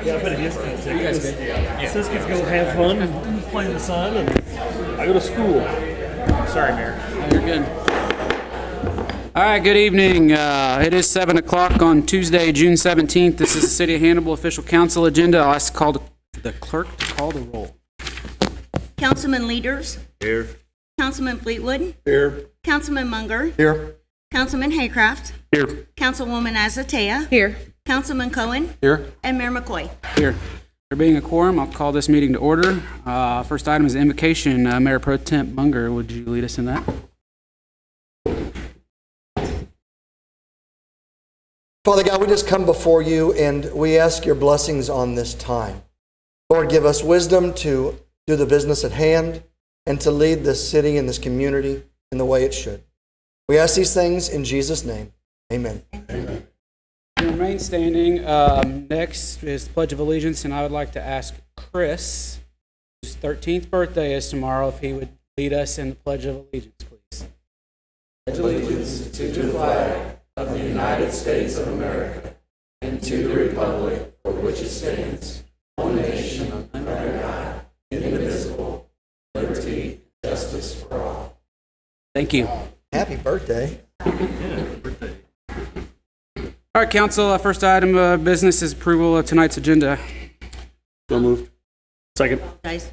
Yeah, I bet it is kind of sick. Says kids go have fun and play in the sun, and I go to school. Sorry, Mayor. You're good. All right, good evening. It is 7 o'clock on Tuesday, June 17th. This is the City of Hannibal Official Council agenda. I'll ask the clerk to call the roll. Councilman Leaders. Here. Councilman Fleetwood. Here. Councilman Munger. Here. Councilman Haycraft. Here. Councilwoman Azatea. Here. Councilman Cohen. Here. And Mayor McCoy. Here. There being a quorum, I'll call this meeting to order. First item is the invocation. Mayor Pro Temp Munger, would you lead us in that? Father God, we just come before you and we ask your blessings on this time. Lord, give us wisdom to do the business at hand and to lead this city and this community in the way it should. We ask these things in Jesus' name. Amen. Amen. Remain standing. Next is the Pledge of Allegiance, and I would like to ask Chris, whose 13th birthday is tomorrow, if he would lead us in the Pledge of Allegiance, please. Pledge allegiance to the flag of the United States of America and to the republic for which it stands, one nation under God, indivisible, liberty, justice for all. Thank you. Happy birthday. All right, council, first item of business is approval of tonight's agenda. So moved. Second. Guys,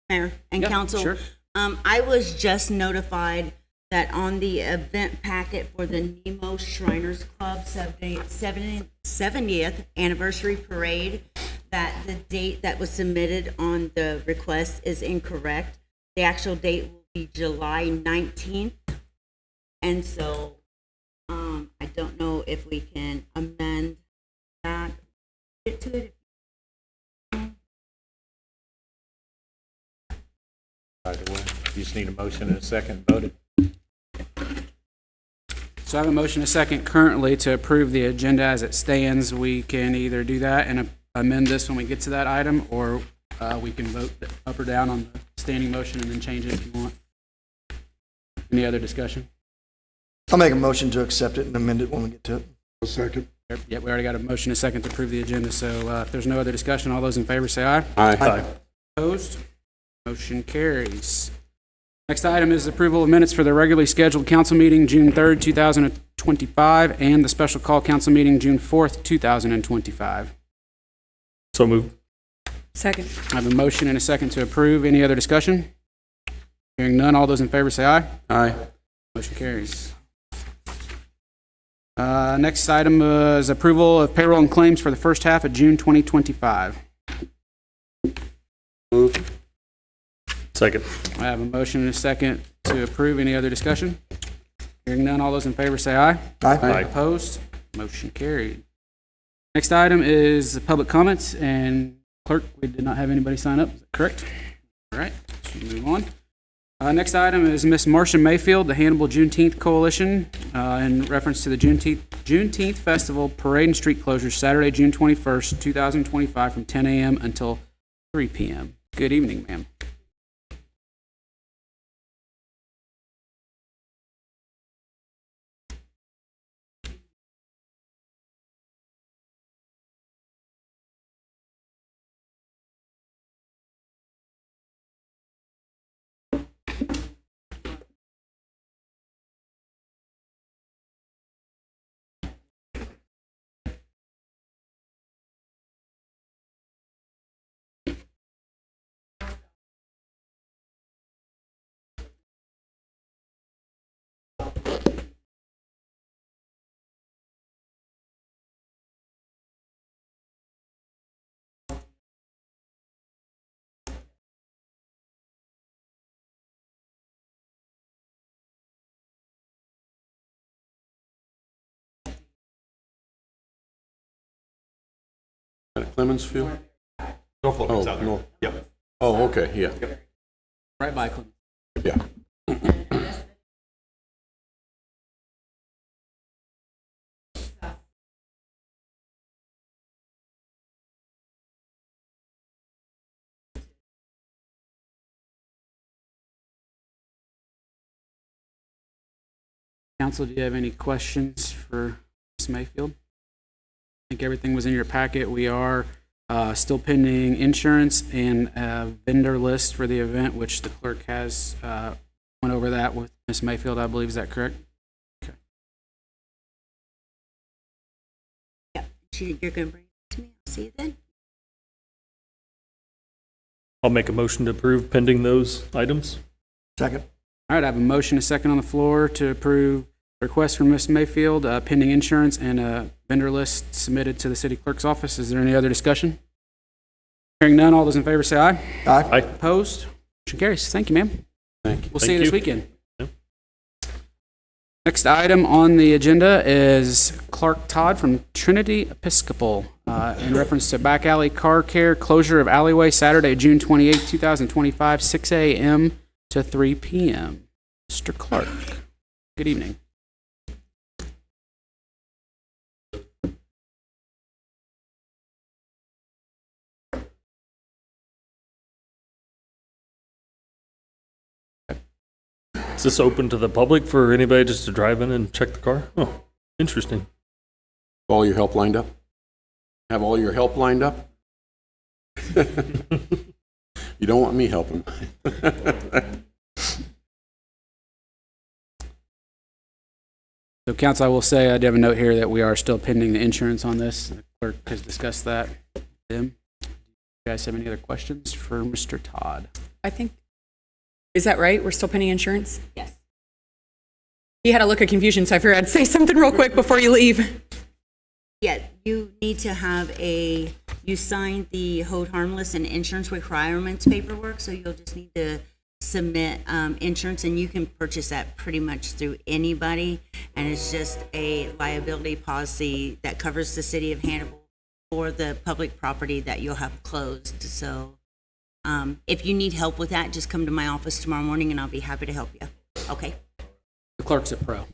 Mayor and Yep, Council. sure. I was just notified that on the event packet for the Nemo Shriners Club 70th anniversary parade, that the date that was submitted on the request is incorrect. The actual date will be July 19th. And so I don't know if we can amend that. Get to it. By the way, you just need a motion and a second voted. So I have a motion and a second currently to approve the agenda as it stands. We can either do that and amend this when we get to that item, or we can vote up or down on the standing motion and then change it if you want. Any other discussion? I'll make a motion to accept it and amend it when we get to it. A second. Yep, we already got a motion and a second to approve the agenda, so if there's no other discussion, all those in favor say aye. Aye. Opposed? Motion carries. Next item is approval of minutes for the regularly scheduled council meeting June 3rd, 2025, and the special call council meeting June 4th, 2025. So moved. Second. I have a motion and a second to approve. Any other discussion? Hearing none, all those in favor say aye. Aye. Motion carries. Next item is approval of payroll and claims for the first half of June 2025. Moved. Second. I have a motion and a second to approve. Any other discussion? Hearing none, all those in favor say aye. Aye. Opposed? Motion carried. Next item is the public comments, and clerk, we did not have anybody sign up. Is that correct? All right, so move on. Next item is Miss Marcia Mayfield, the Hannibal Juneteenth Coalition, in reference to the Juneteenth Festival Parade and Street Closures, Saturday, June 21st, 2025, from 10 a.m. until 3 p.m. Good evening, ma'am. At Clemensfield? Norfolk Oh, is out there. no. Yep. Oh, okay, yeah. Right by Clinton. Yeah. Council, do you have any questions for Ms. Mayfield? I think everything was in your packet. We are Still pending insurance and a vendor list for the event, which the clerk has went over that with Ms. Mayfield, I believe. Is that correct? Okay. You're going to bring it to me. I'll see you then. I'll make a motion to approve pending those items. Second. All right, I have a motion, a second on the floor to approve request from Ms. Mayfield, pending insurance and a vendor list submitted to the city clerk's office. Is there any other discussion? Hearing none, all those in favor say aye. Aye. Aye. Opposed? Motion carries. Thank you, ma'am. Thank you. We'll see you this weekend. Yep. Next item on the agenda is Clark Todd from Trinity Episcopal in reference to back alley car care closure of alleyway Saturday, June 28, 2025, 6 a.m. to 3 p.m. Mr. Clark, good evening. Is this open to the public for anybody just to drive in and check the car? Oh, interesting. All your help lined up? Have all your help lined up? You don't want me helping. So, council, I will say I do have a note here that we are still pending the insurance on this. The clerk has discussed that with them. Do you guys have any other questions for Mr. Todd? I think, is that right? We're still pending insurance? Yes. You had a look of confusion, so I figured I'd say something real quick before you leave. Yeah, you need to have you signed the hold harmless and insurance requirements paperwork, so you'll just need to submit insurance, and you can purchase that pretty much through anybody, and it's just a liability policy that covers the city of Hannibal for the public property that you'll have closed. So if you need help with that, just come to my office tomorrow morning, and I'll be happy to help you. Okay. The clerk's at pro.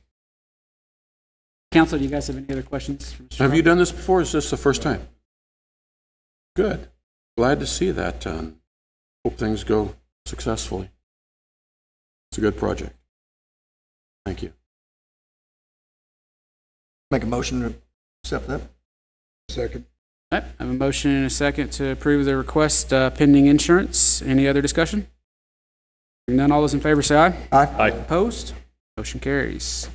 Council, do you guys have any other questions for Mr. Have Todd? you done this before? Or is this the first time? Good. Glad to see that. Hope things go successfully. It's a good project. Thank you. Make a motion to accept that. Second. All right, I have a motion and a second to approve the request pending insurance. Any other discussion? Hearing none, all those in favor say aye. Aye. Aye. Opposed? Motion carries.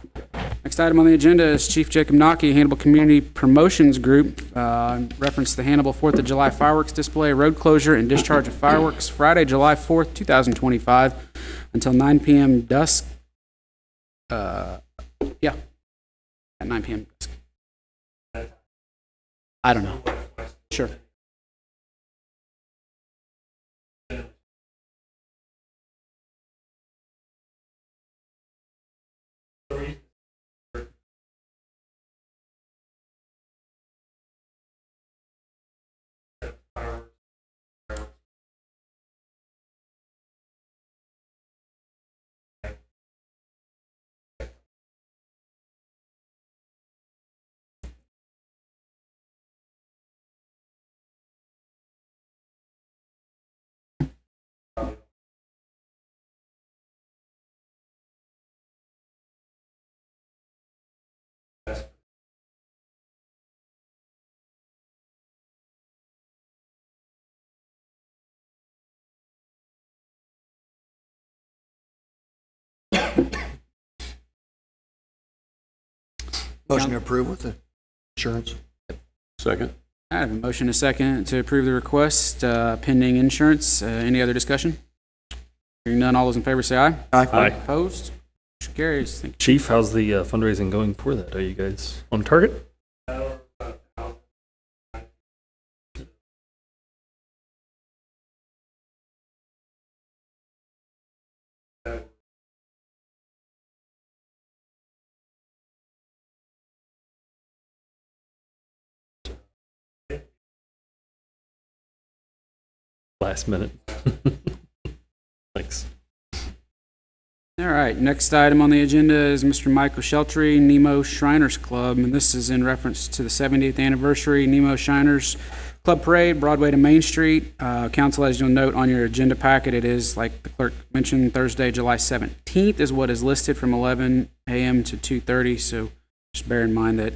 Next item on the agenda is Chief Jacob Nockey, Hannibal Community Promotions Group, in reference to the Hannibal 4th of July fireworks display, road closure, and discharge of fireworks Friday, July 4th, 2025, until 9 p.m. dusk. At 9 p.m. dusk. I don't know. Sure. Motion to approve with the insurance. Second. I have a motion and a second to approve the request pending insurance. Any other discussion? Hearing none, all those in favor say aye. Aye. Aye. Opposed? Motion carries. Thank you. Chief, how's the fundraising going for that? Are you guys on target? Last minute. Thanks. All right, next item on the agenda is Mr. Michael Sheltry, Nemo Shriners Club, and this is in reference to the 70th anniversary Nemo Shriners Club Parade, Broadway to Main Street. Council, as you'll note on your agenda packet, it is, like the clerk mentioned, Thursday, July 17th is what is listed from 11 a.m. to 2:30, so just bear in mind that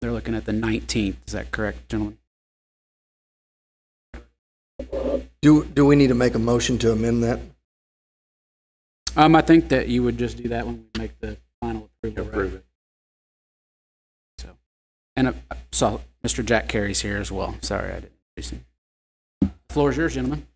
they're looking at the 19th. Is that correct, gentlemen? Do we need to make a motion to amend that? I think that you would just do that when we make the final approval. Right? Approve it. So, and so Mr. Jack Carey's here as well. Sorry, I didn't introduce him. The floor is yours, gentlemen.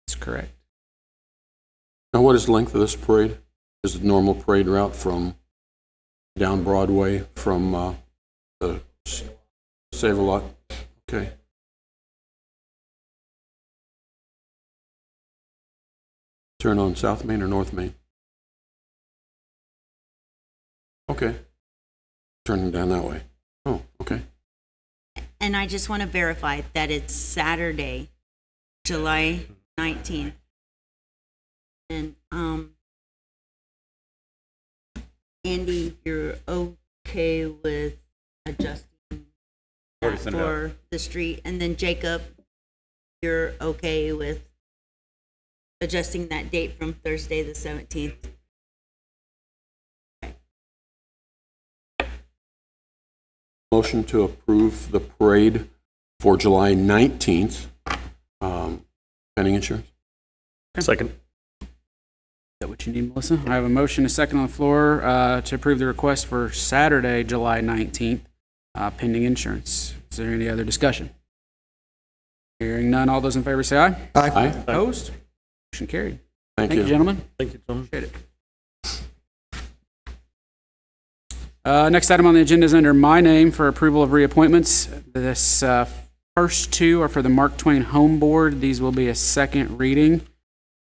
That's correct. Now, what is the length of this parade? Is it normal parade route from down Broadway from the Save-A-Lot? Okay. Turn on South Main or North Main? Okay. Turning down that way. Oh, okay. And I just want to verify that it's Saturday, July 19th. And, Andy, you're okay with adjusting that send it for the street? And then Jacob, you're okay with adjusting that date from Thursday the 17th? Motion to approve the parade for July 19th, pending insurance. Second. Is that what you need, Melissa? I have a motion, a second on the floor to approve the request for Saturday, July 19th, pending insurance. Is there any other discussion? Hearing none, all those in favor say aye. Aye. Opposed? Motion carried. Thank Thank you, you. gentlemen. Thank you, Tom. Appreciate it. Next item on the agenda is under my name for approval of reappointments. This first two are for the Mark Twain Home Board. These will be a second reading,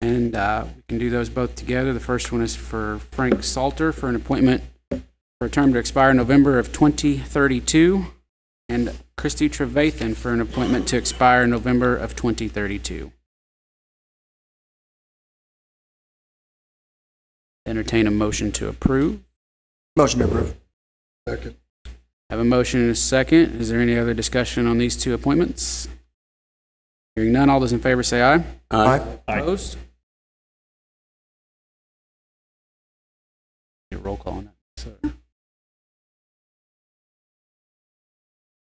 and we can do those both together. The first one is for Frank Salter for an appointment for a term to expire November of 2032, and Christy Trevathan for an appointment to expire November of 2032. Entertain a motion to approve. Motion to approve. Second. Have a motion and a second. Is there any other discussion on these two appointments? Hearing none, all those in favor say aye. Aye. Aye. Opposed? Get a roll call on that. So.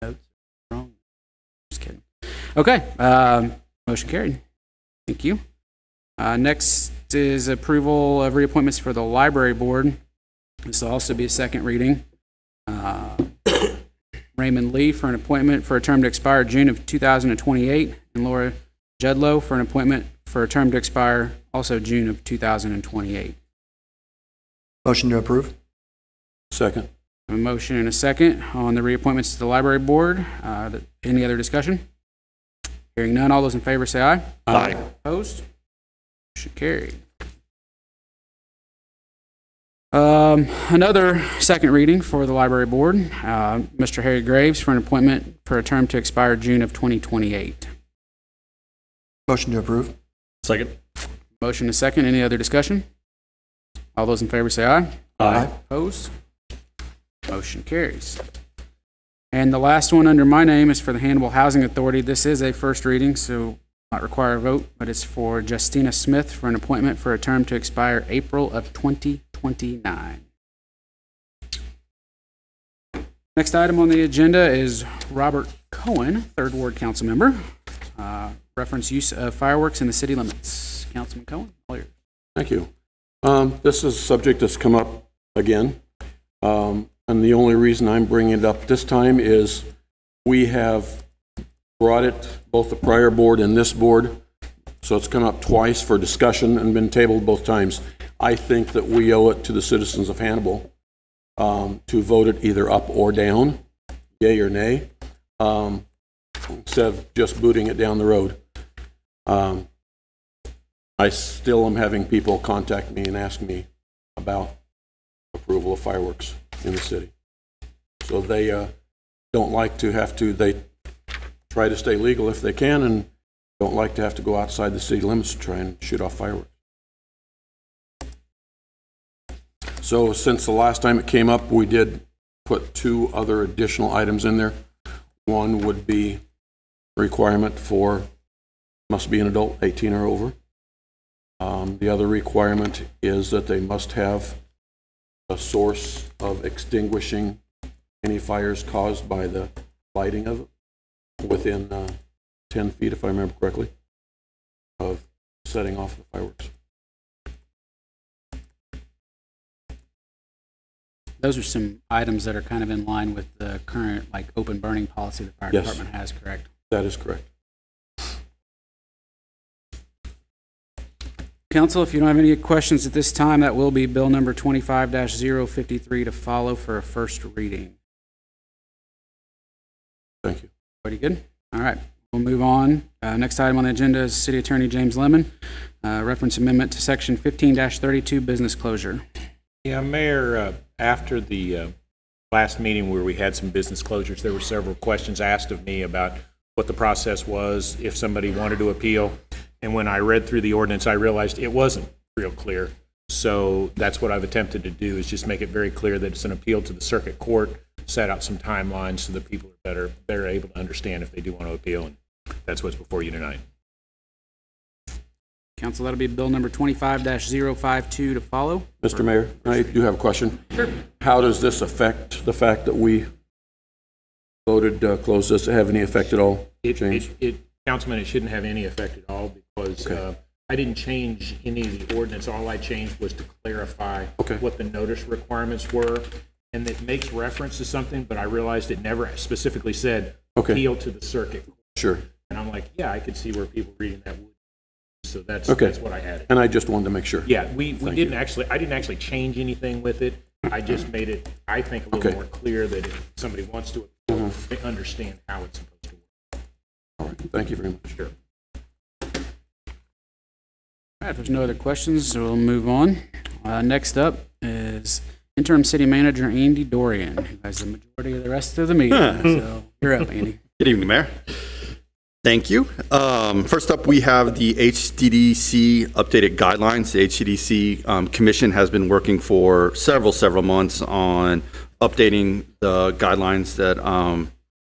Notes? Wrong? Just kidding. Okay, motion carried. Thank you. Next is approval of reappointments for the library board. This will also be a second reading. Raymond Lee for an appointment for a term to expire June of 2028, and Laura Judlow for an appointment for a term to expire also June of 2028. Motion to approve. Second. A motion and a second on the reappointments to the library board. Any other discussion? Hearing none, all those in favor say aye. Aye. Opposed? Motion carried. Another second reading for the library board. Mr. Harry Graves for an appointment for a term to expire June of 2028. Motion to approve. Second. Motion and second. Any other discussion? All those in favor say aye. Aye. Opposed? Motion carries. And the last one under my name is for the Hannibal Housing Authority. This is a first reading, so not require a vote, but it's for Justina Smith for an appointment for a term to expire April of 2029. Next item on the agenda is Robert Cohen, Third Ward Council Member. Reference use of fireworks in the city limits. Councilman Cohen, all yours. Thank you. This is a subject that's come up again. And the only reason I'm bringing it up this time is we have brought it, both the prior board and this board, so it's come up twice for discussion and been tabled both times. I think that we owe it to the citizens of Hannibal to vote it either up or down, yay or nay, instead of just booting it down the road. I still am having people contact me and ask me about approval of fireworks in the city. So they don't like to have to, they try to stay legal if they can and don't like to have to go outside the city limits to try and shoot off fireworks. So since the last time it came up, we did put two other additional items in there. One would be requirement for, must be an adult, 18 or over. The other requirement is that they must have a source of extinguishing any fires caused by the lighting of it within 10 feet, if I remember correctly, of setting off the fireworks. Those are some items that are kind of in line with the current, like, open burning policy the fire Yes. department has, correct? That is correct. Council, if you don't have any questions at this time, that will be bill number 25-053 to follow for a first reading. Thank you. Everybody good? All right, we'll move on. Next item on the agenda is City Attorney James Lemon, reference amendment to section 15-32, business closure. Yeah, Mayor, after the last meeting where we had some business closures, there were several questions asked of me about what the process was, if somebody wanted to appeal. And when I read through the ordinance, I realized it wasn't real clear. So that's what I've attempted to do, is just make it very clear that it's an appeal to the circuit court, set out some timelines so that people are better able to understand if they do want to appeal. And that's what's before you tonight. Council, that'll be bill number 25-052 to follow. Mr. Mayor, I do have a question. Sure. How does this affect the fact that we voted close? Does it have any effect at all, James? Councilman, it shouldn't have any effect at all because Okay. I didn't change any of the ordinance. All I changed was to clarify what the notice requirements were. And it makes reference to something, but I realized it never specifically said appeal to the circuit. Sure. And I'm like, yeah, I could see where people reading that would. So that's what I had. And I just wanted to make sure. Yeah, I didn't actually change anything with it. I just made it, I think, a little more clear that if somebody wants to appeal, they understand how it's supposed to work. All right. Thank you very much. Sure. All right, if there's no other questions, we'll move on. Next up is interim city manager Andy Dorian, who has the majority of the rest of the meeting. So you're up, Andy. Good evening, Mayor. Thank you. First up, we have the HDDC updated guidelines. The HDDC Commission has been working for several months on updating the guidelines that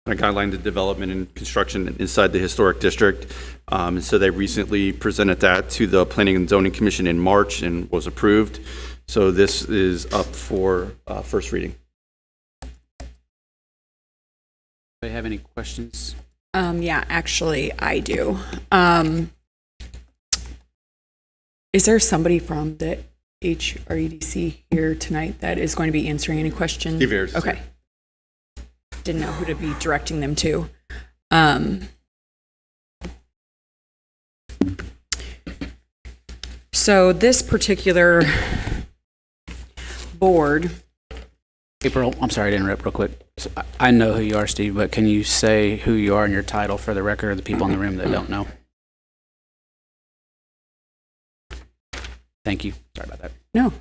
guideline the development and construction inside the historic district. And so they recently presented that to the Planning and Zoning Commission in March and was approved. So this is up for first reading. Do you have any questions? Yeah, actually, I do. Is there somebody from the HREDC here tonight that is going to be answering any questions? Steve Ayers. Okay. Didn't know who to be directing them to. So this particular board, April, I'm sorry to interrupt real quick. So I know who you are, Steve, but can you say who you are and your title for the record of the people in the room that don't know? Thank you. Sorry about that. no.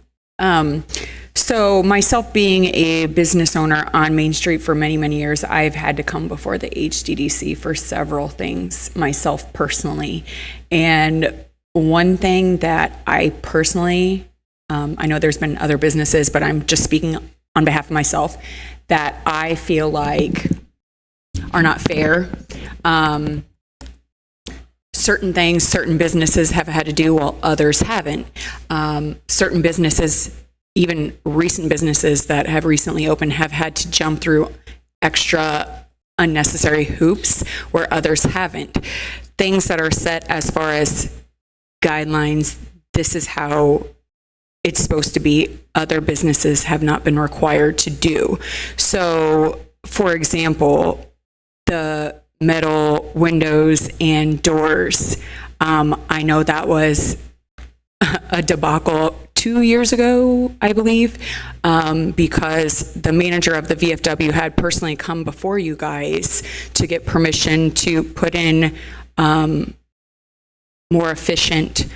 So myself being a business owner on Main Street for many years, I've had to come before the HDDC for several things myself personally. And one thing that I personally, I know there's been other businesses, but I'm just speaking on behalf of myself, that I feel like are not fair. Certain things, certain businesses have had to do while others haven't. Certain businesses, even recent businesses that have recently opened, have had to jump through extra unnecessary hoops where others haven't. Things that are set as far as guidelines, this is how it's supposed to be, other businesses have not been required to do. So, for example, the metal windows and doors, I know that was a debacle 2 years ago, I believe, because the manager of the VFW had personally come before you guys to get permission to put in more efficient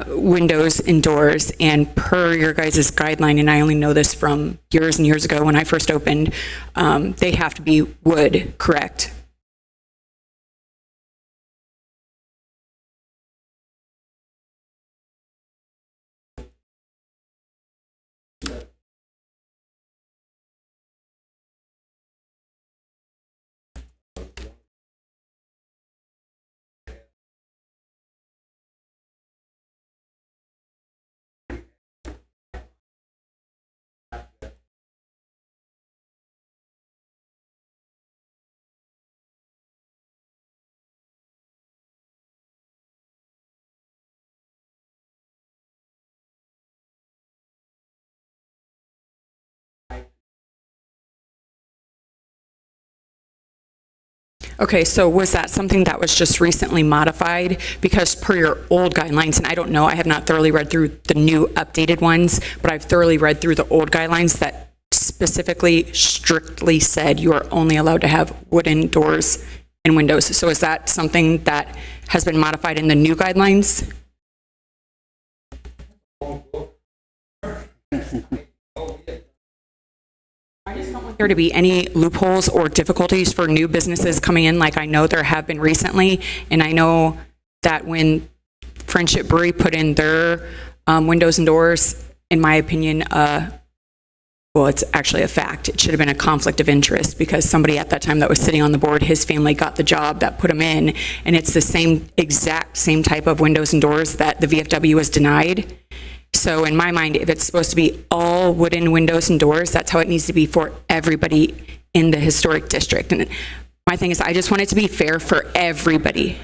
windows and doors, and per your guys' guideline, and I only know this from years and years ago when I first opened, they have to be wood, correct? Okay, so was that something that was just recently modified? Because per your old guidelines, and I don't know, I have not thoroughly read through the new updated ones, but I've thoroughly read through the old guidelines that specifically, strictly said you are only allowed to have wooden doors and windows. So is that something that has been modified in the new guidelines? I just don't want there to be any loopholes or difficulties for new businesses coming in, like I know there have been recently. And I know that when Friendship Brewery put in their windows and doors, in my opinion, well, it's actually a fact. It should have been a conflict of interest because somebody at that time that was sitting on the board, his family got the job that put him in, and it's the exact same type of windows and doors that the VFW was denied. So in my mind, if it's supposed to be all wooden windows and doors, that's how it needs to be for everybody in the historic district. And my thing is, I just want it to be fair for everybody.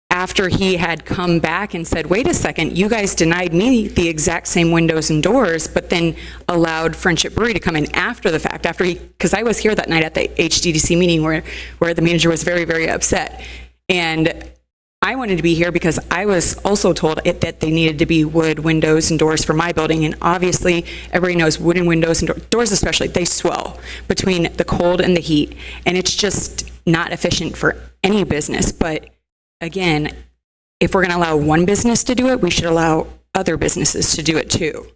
After he had come back and said, wait a second, you guys denied me the exact same windows and doors, but then allowed Friendship Brewery to come in after the fact, because I was here that night at the HDDC meeting where the manager was very, very upset. And I wanted to be here because I was also told that they needed to be wood windows and doors for my building. And obviously, everybody knows wooden windows and doors especially, they swell between the cold and the heat. And it's just not efficient for any business. But again, if we're going to allow one business to do it, we should allow other businesses to do it too.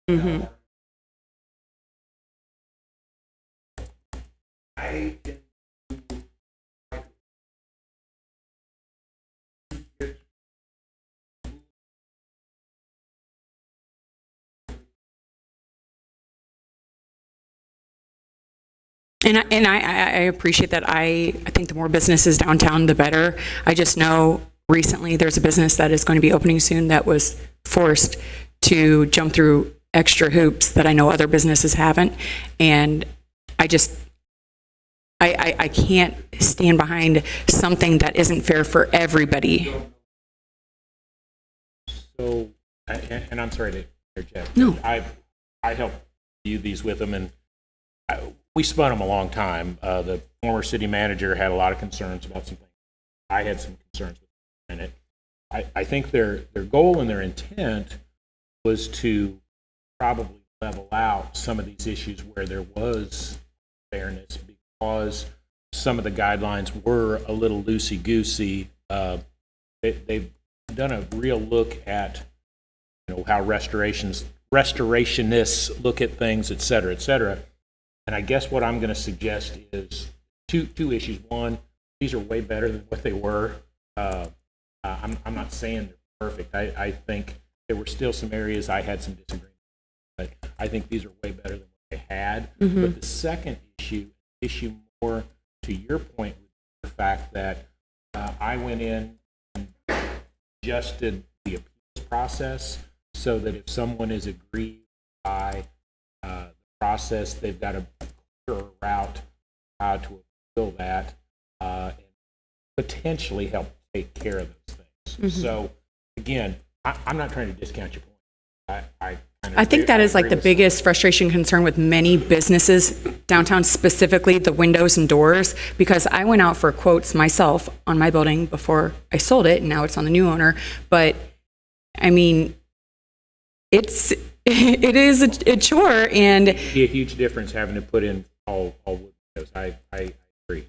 Mm-hmm. And I appreciate that. I think the more businesses downtown, the better. I just know recently there's a business that is going to be opening soon that was forced to jump through extra hoops that I know other businesses haven't. And I can't stand behind something that isn't fair for everybody. So, and I'm sorry to interject. No. I helped view these with them, and we spun them a long time. The former city manager had a lot of concerns about some things. I had some concerns with it. I think their goal and their intent was to probably level out some of these issues where there was fairness, because some of the guidelines were a little loosey-goosey. They've done a real look at, how restorationists look at things, et cetera, et cetera. And I guess what I'm going to suggest is two issues. One, these are way better than what they were. I'm not saying they're perfect. I think there were still some areas I had some disagreement, but I think these are way better than what they had. Mm-hmm. But the second issue more to your point, was the fact that I went in and adjusted the appeals process so that if someone is aggrieved by the process, they've got a clearer route how to appeal that and potentially help take care of those things. Mm-hmm. So again, I'm not trying to discount your point. I think that is like the biggest frustration concern with many businesses downtown, specifically the windows and doors, because I went out for quotes myself on my building before I sold it, and now it's on the new owner. But I mean, it is a chore, and it'd be a huge difference having to put in all wood windows. I agree.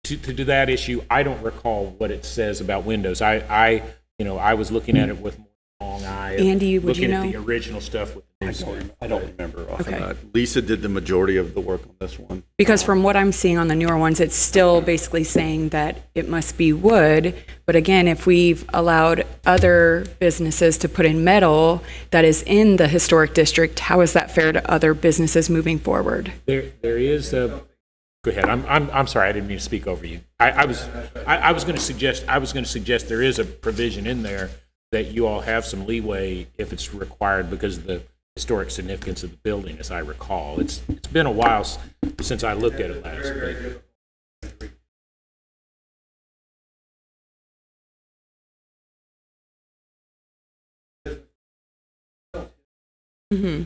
To that issue, I don't recall what it says about windows. I I was looking at it with more long eye. Andy, would you Looking at know? the original stuff with the new stuff. I don't remember off Okay. of that. Lisa did the majority of the work on this one. Because from what I'm seeing on the newer ones, it's still basically saying that it must be wood. But again, if we've allowed other businesses to put in metal that is in the historic district, how is that fair to other businesses moving forward? There is a. Go ahead. I'm sorry. I didn't mean to speak over you. I was going to suggest there is a provision in there that you all have some leeway if it's required because of the historic significance of the building, as I recall. It's been a while since I looked at it last. But Mm-hmm.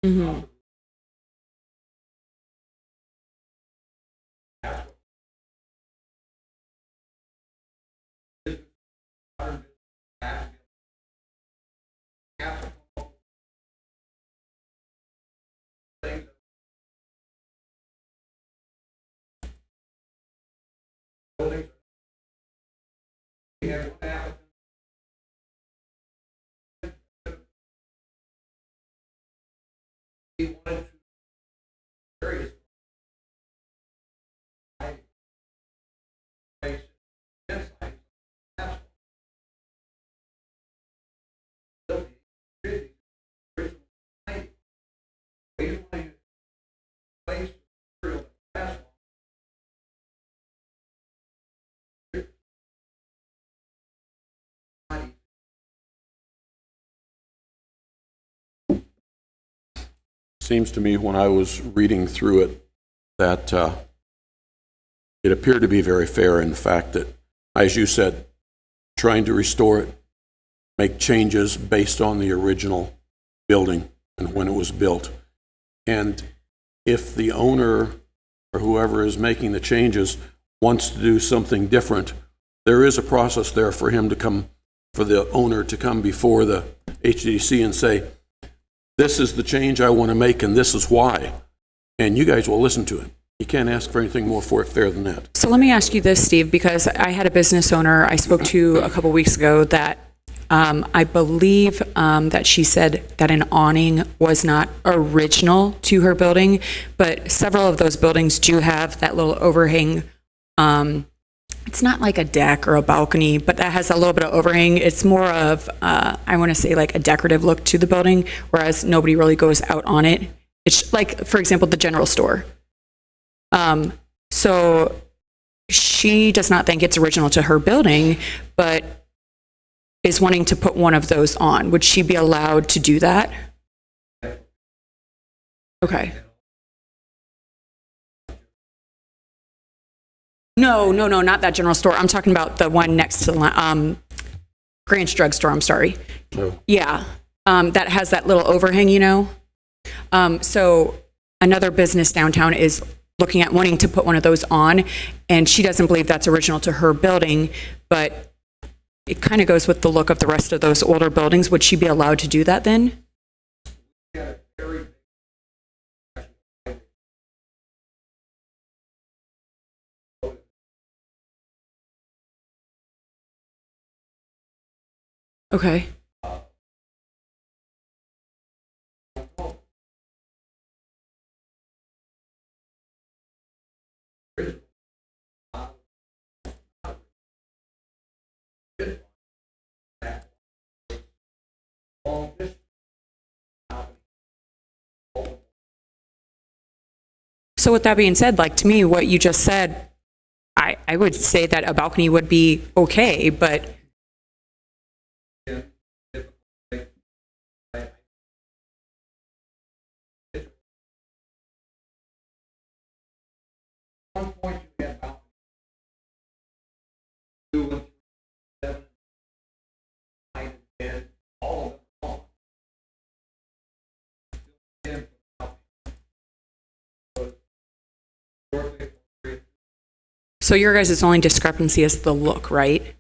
Mm-hmm. Seems to me when I was reading through it that it appeared to be very fair in the fact that, as you said, trying to restore it, make changes based on the original building and when it was built. And if the owner or whoever is making the changes wants to do something different, there is a process there for him to come, for the owner to come before the HDC and say, this is the change I want to make and this is why. And you guys will listen to it. You can't ask for anything more fair than that. So let me ask you this, Steve, because I had a business owner I spoke to a couple weeks ago that I believe that she said that an awning was not original to her building, but several of those buildings do have that little overhang. It's not like a deck or a balcony, but that has a little bit of overhang. It's more of, I want to say, like a decorative look to the building, whereas nobody really goes out on it. It's like, for example, the general store. So she does not think it's original to her building, but is wanting to put one of those on. Would she be allowed to do that? Okay. No, not that general store. I'm talking about the one next to the Grant's Drugstore, I'm sorry. No. Yeah, that has that little overhang, So another business downtown is looking at wanting to put one of those on, and she doesn't believe that's original to her building, but it kind of goes with the look of the rest of those older buildings. Would she be allowed to do that then? Okay. So with that being said, like to me, what you just said, I would say that a balcony would be okay, but so your guys' only discrepancy is the look, right?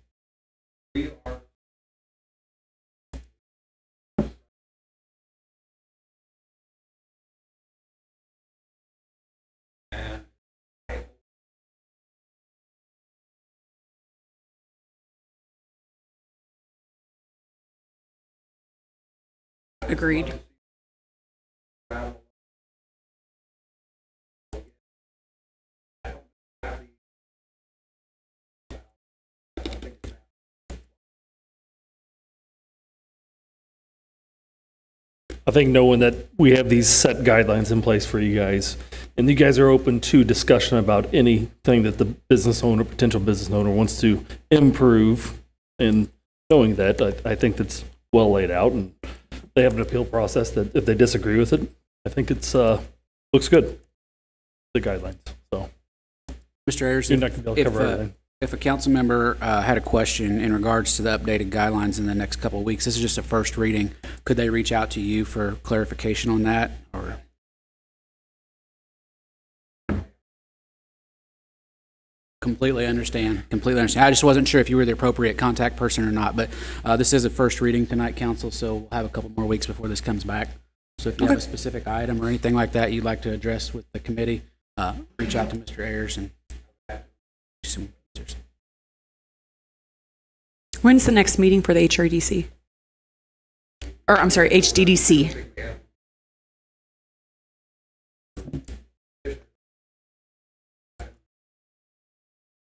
Agreed. I think knowing that we have these set guidelines in place for you guys, and you guys are open to discussion about anything that the business owner, potential business owner wants to improve, and knowing that, I think that's well laid out, and they have an appeal process that if they disagree with it, I think it's looks good, the guidelines. So Mr. Ayers, you're not going to be able to cover everything. if a council member had a question in regards to the updated guidelines in the next couple of weeks, this is just a first reading, could they reach out to you for clarification on that, or? Completely understand. I just wasn't sure if you were the appropriate contact person or not, but this is a first reading tonight, council, so we'll have a couple more weeks before this comes back. So if you have a specific item or anything like that you'd like to address with the committee, reach out to Mr. Ayers and some answers. When's the next meeting for the HRDC? Or, I'm sorry, HDDC?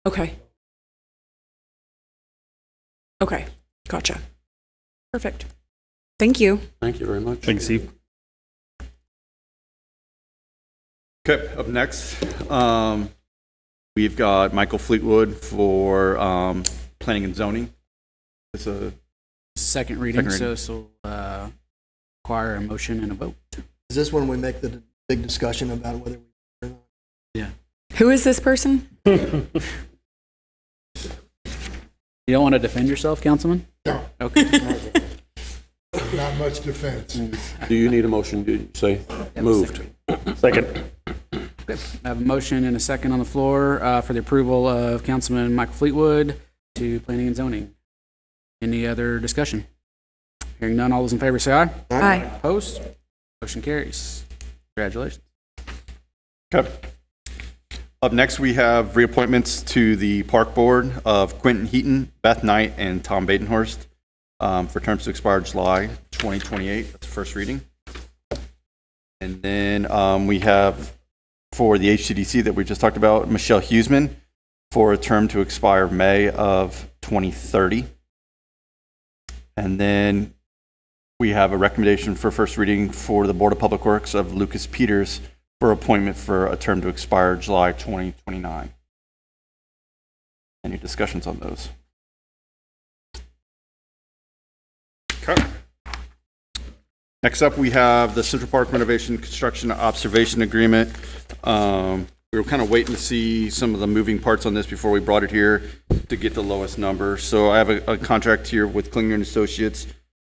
Okay. Okay, gotcha. Perfect. Thank you. Thank you very much. Thanks, Steve. Okay, up next, we've got Michael Fleetwood for planning and zoning. It's a Second reading, Second reading. so require a motion and a vote. Is this when we make the big discussion about whether we or not? Who is this person? You don't want to defend yourself, Councilman? No. Okay. Not much defense. Do you need a motion, did you say? Moved. Second. I have a motion and a second on the floor for the approval of Councilman Michael Fleetwood to planning and zoning. Any other discussion? Hearing none, all those in favor say aye. Aye. Opposed? Motion carries. Congratulations. Okay. Up next, we have reappointments to the Park Board of Quentin Heaton, Beth Knight, and Tom Badenhorst for terms to expire July 2028. That's the first reading. And then we have for the HCDC that we just talked about, Michelle Huseman for a term to expire May of 2030. And then we have a recommendation for first reading for the Board of Public Works of Lucas Peters for appointment for a term to expire July 2029. Any discussions on those? Okay. Next up, we have the Central Park Renovation Construction Observation Agreement. We were kind of waiting to see some of the moving parts on this before we brought it here to get the lowest number. So I have a contract here with Klinger and Associates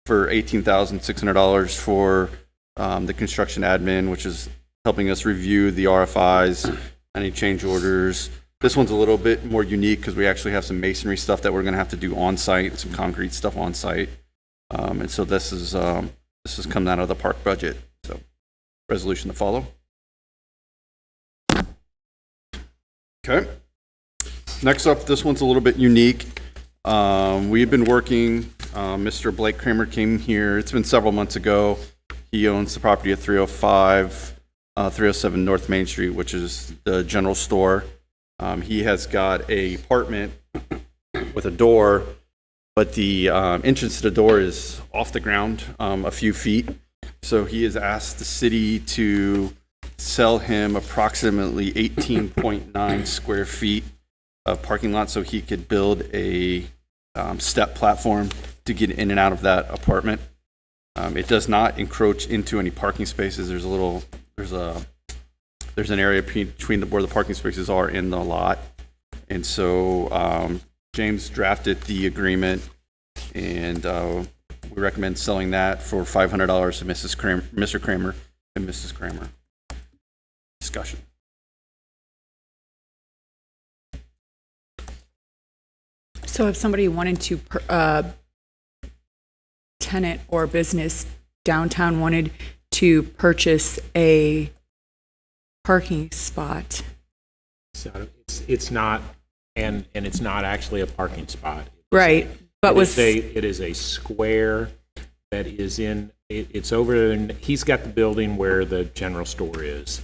for $18,600 for the construction admin, which is helping us review the RFIs, any change orders. This one's a little bit more unique because we actually have some masonry stuff that we're going to have to do on site, some concrete stuff on site. And so this is coming out of the park budget. So resolution to follow. Okay. Next up, this one's a little bit unique. We've been working, Mr. Blake Kramer came here, it's been several months ago. He owns the property at 307 North Main Street, which is the general store. He has got a apartment with a door, but the entrance to the door is off the ground a few feet. So he has asked the city to sell him approximately 18.9 square feet a parking lot so he could build a step platform to get in and out of that apartment. It does not encroach into any parking spaces. There's an area between where the parking spaces are in the lot. And so James drafted the agreement, and we recommend selling that for $500 to Mr. Kramer and Mrs. Kramer. Discussion. So if somebody wanted to, tenant or business downtown wanted to purchase a parking spot, So it's not, and it's not actually a parking spot. right? But It is a square that is it's over, and he's got the building where the general store is.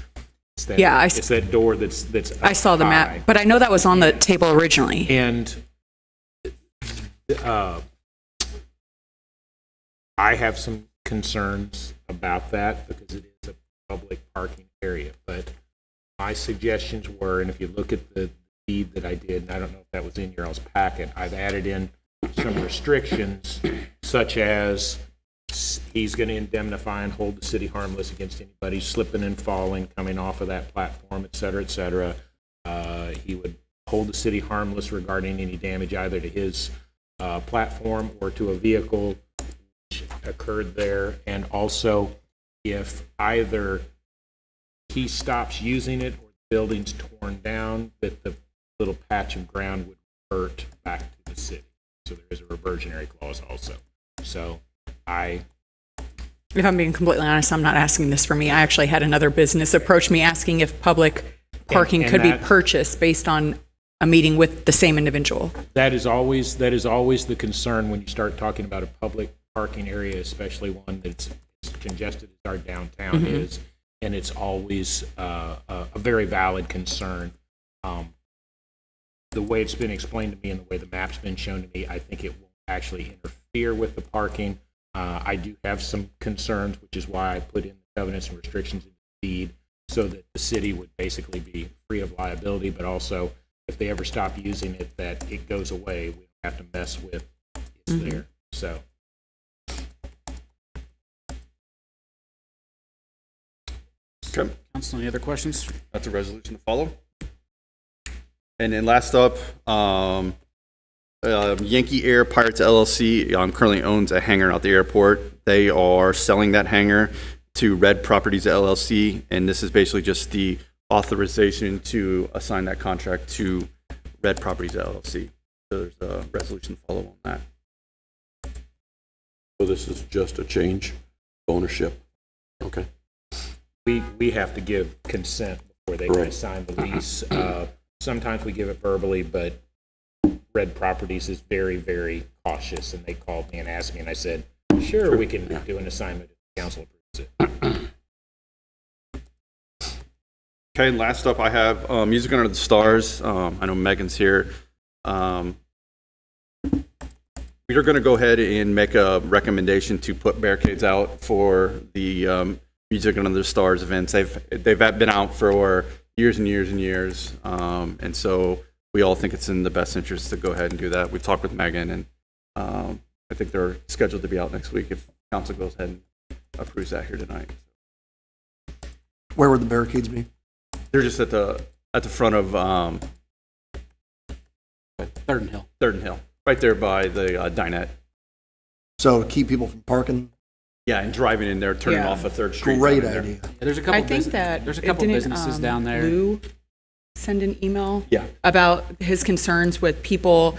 It's that, Yeah, it's that door that's I saw the up map, high. but I know that was on the table originally. And I have some concerns about that because it is a public parking area. But my suggestions were, and if you look at the deed that I did, and I don't know if that was in your all's packet, I've added in some restrictions such as he's going to indemnify and hold the city harmless against anybody slipping and falling, coming off of that platform, et cetera, et cetera. He would hold the city harmless regarding any damage either to his platform or to a vehicle which occurred there. And also, if either he stops using it or the building's torn down, that the little patch of ground would revert back to the city. So there is a reversionary clause also. So If I'm being completely honest, I'm not asking this for me. I actually had another business approach me asking if public parking And could be that- purchased based on a meeting with the same individual. that is always the concern when you start talking about a public parking area, especially one that's as congested as our downtown is, and it's always a very valid concern. The way it's been explained to me and the way the map's been shown to me, I think it won't actually interfere with the parking. I do have some concerns, which is why I put in the covenants and restrictions in the deed so that the city would basically be free of liability, but also if they ever stop using it, that it goes away. We don't have to mess with it's there. So. Okay. Council, any other questions? That's a resolution to follow. And then last up, Yankee Air Pirates LLC currently owns a hangar out the airport. They are selling that hangar to Red Properties LLC, and this is basically just the authorization to assign that contract to Red Properties LLC. So there's a resolution to follow on that. So this is just a change of ownership. Okay. We have to give consent before they can sign the lease. Sometimes we give it verbally, but Red Properties is very, very cautious, and they called me and asked me, and I said, sure, we can do an assignment if the council approves it. Okay, and last up I have Music Under the Stars. I know Megan's here. We are going to go ahead and make a recommendation to put barricades out for the Music Under the Stars events. They've been out for years and years and years, and so we all think it's in the best interest to go ahead and do that. We've talked with Megan, and I think they're scheduled to be out next week if council goes ahead and approves that here tonight. Where would the barricades be? They're just at the front of Third and Hill. Third and Hill, right there by the dinette. So to keep people from parking? Yeah, and driving in there, turning Yeah. off of Third Street. Great down in there. idea. Yeah, there's a couple. I think that there's a couple didn't, businesses down there. Lou send an email Yeah. about his concerns with people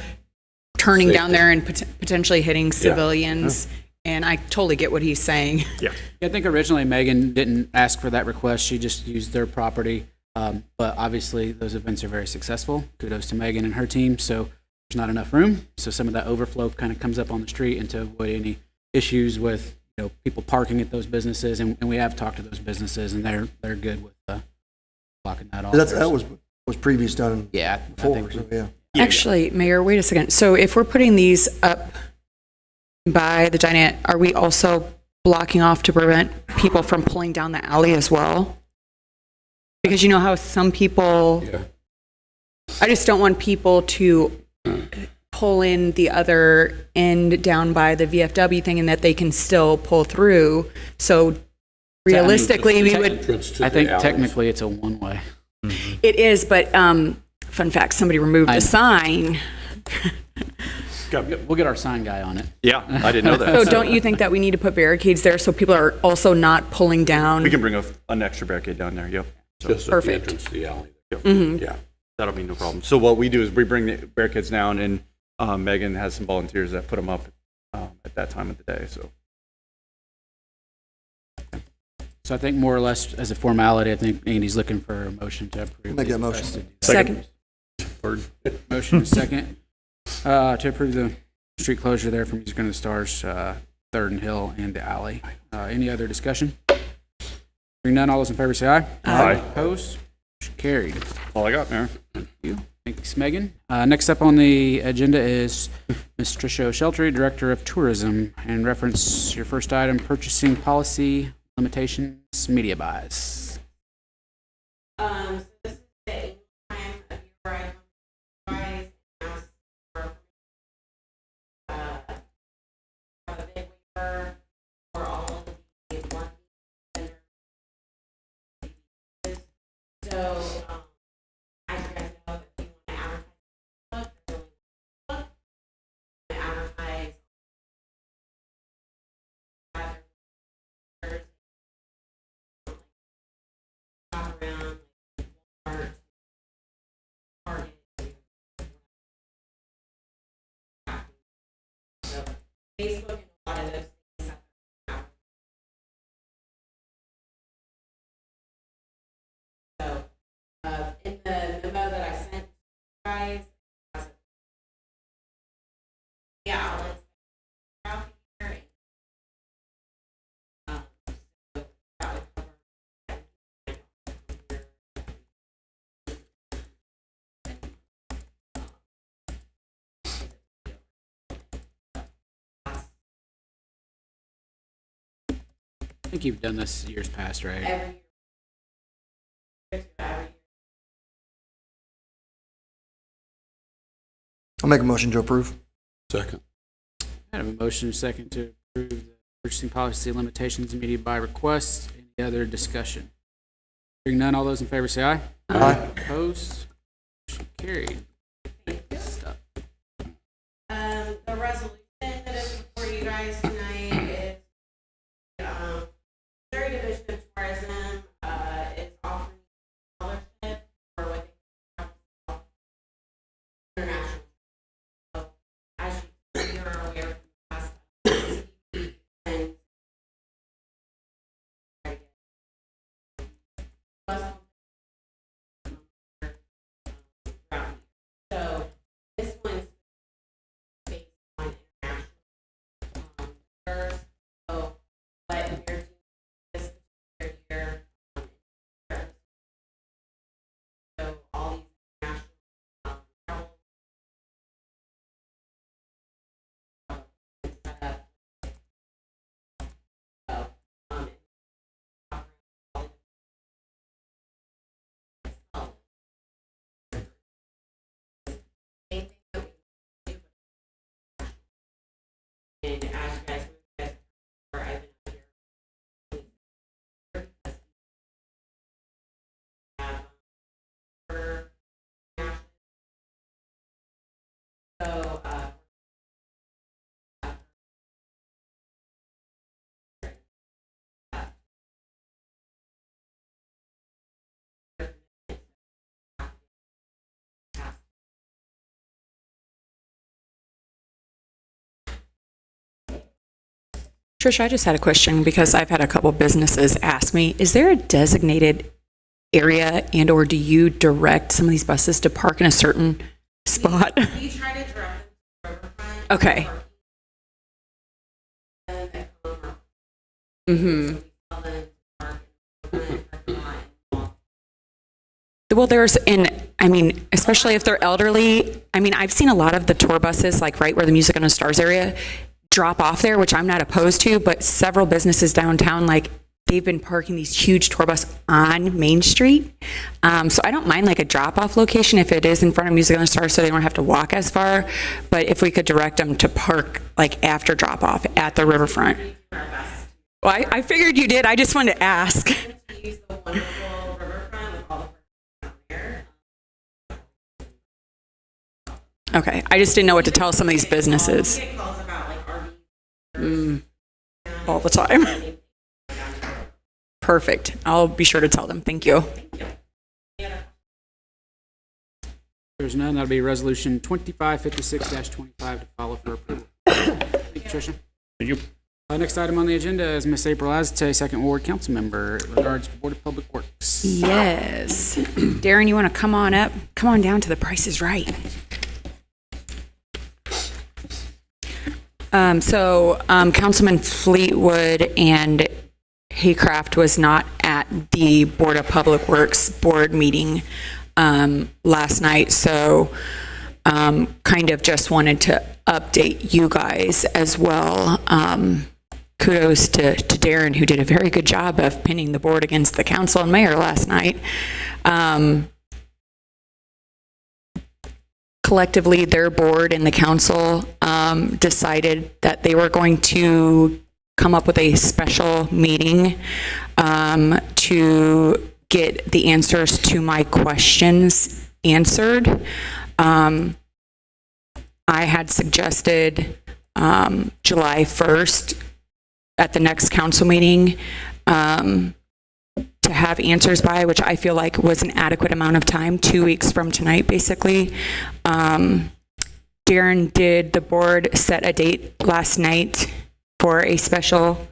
turning down there and potentially hitting civilians. And I totally get what he's saying. Yeah. I think originally Megan didn't ask for that request. She just used their property. But obviously those events are very successful. Kudos to Megan and her team. So there's not enough room. So some of that overflow kind of comes up on the street, and to avoid any issues with people parking at those businesses. And we have talked to those businesses, and they're good with blocking that off. That was previous done Yeah, I before, think so yeah. Actually, Mayor, wait a second. So if we're putting these up by the dinette, are we also blocking off to prevent people from pulling down the alley as well? Because you know how some people, I just don't want people to pull in the other end down by the VFW thing and that they can still pull through. So realistically, we would, I think technically it's a one-way. it is, but fun fact, somebody removed the sign. We'll get our sign guy on it. Yeah, I didn't know that. So don't you think that we need to put barricades there so people are also not pulling down? We can bring an extra barricade down there, yep. Just at the Perfect. entrance to the alley. Yeah, that'll be no problem. So what we do is we bring the barricades down, and Megan has some volunteers that put them up at that time of the day, so. So I think more or less as a formality, I think Andy's looking for a motion to approve. Make that these motion. requested- Second. Motion is second to approve the street closure there from Music Under the Stars, 3rd and Hill and the alley. Any other discussion? Hearing none, all those in favor say aye. Aye. Opposed? Motion carried. All I got, Mayor. Thank you. Thanks, Megan. Next up on the agenda is Ms. Tricia Sheltry, Director of Tourism, and reference your first item, purchasing policy limitations, media buys. So this is the 8th time of year where I come to you guys and ask for a big waiver for all of the marketing vendors. So, as you guys know, if you want to advertise on Facebook, you're really to advertise shop around Walmart, Target. So Facebook and a lot of those things have out. So in the memo that I sent you guys, yeah, outlets out here. So that would cover. I think you've done this years past, right? Every year. I'll make a motion to approve. Second. I have a motion and a second to approve the purchasing policy limitations media buy request. Any other discussion? Hearing none, all those in favor say aye. Aye. Opposed? Motion carried. Stop. The resolution that is before you guys tonight is, Missouri Division of Tourism, is offering scholarship for what they call international. So, as you are aware from the past, and so this one's based on international tours. So what we're doing this particular year, so all these international travel set up. So, same thing that we do, and as you guys know, where I've been out here, have for so Trish, I just had a question because I've had a couple businesses ask me, is there a designated area and or do you direct some of these buses to park in a certain spot? we try to direct them to riverfront. Okay. Mm-hmm. Well, I mean, especially if they're elderly, I mean, I've seen a lot of the tour buses, like right where the Music on the Stars area, drop off there, which I'm not opposed to, but several businesses downtown, like, they've been parking these huge tour bus on Main Street. So I don't mind like a drop-off location if it is in front of Music on the Star, so they don't have to walk as far. But if we could direct them to park like after drop-off at the riverfront. Well, I figured you did. I just wanted to ask. Use the wonderful riverfront with all the down there. Okay, I just didn't know what to tell some of these businesses Get calls about like RVs. all the time. Perfect. I'll be sure to tell them. Thank you. There's none. That'll be resolution 2556-25 to follow for approval. Thank you, Tricia. Thank you. Next item on the agenda is Miss April Azate, Second Ward Council Member, regards Board of Public Works. Yes. Darren, you want to come on up? Come on down to the Price is Right. Councilman Fleetwood and Haycraft was not at the Board of Public Works board meeting last night, so kind of just wanted to update you guys as well. Kudos to Darren, who did a very good job of pinning the board against the council and mayor last night. Collectively, their board and the council decided that they were going to come up with a special meeting to get the answers to my questions answered. I had suggested July 1st at the next council meeting to have answers by, which I feel like was an adequate amount of time, 2 weeks from tonight, basically. Darren, did the board set a date last night for a special?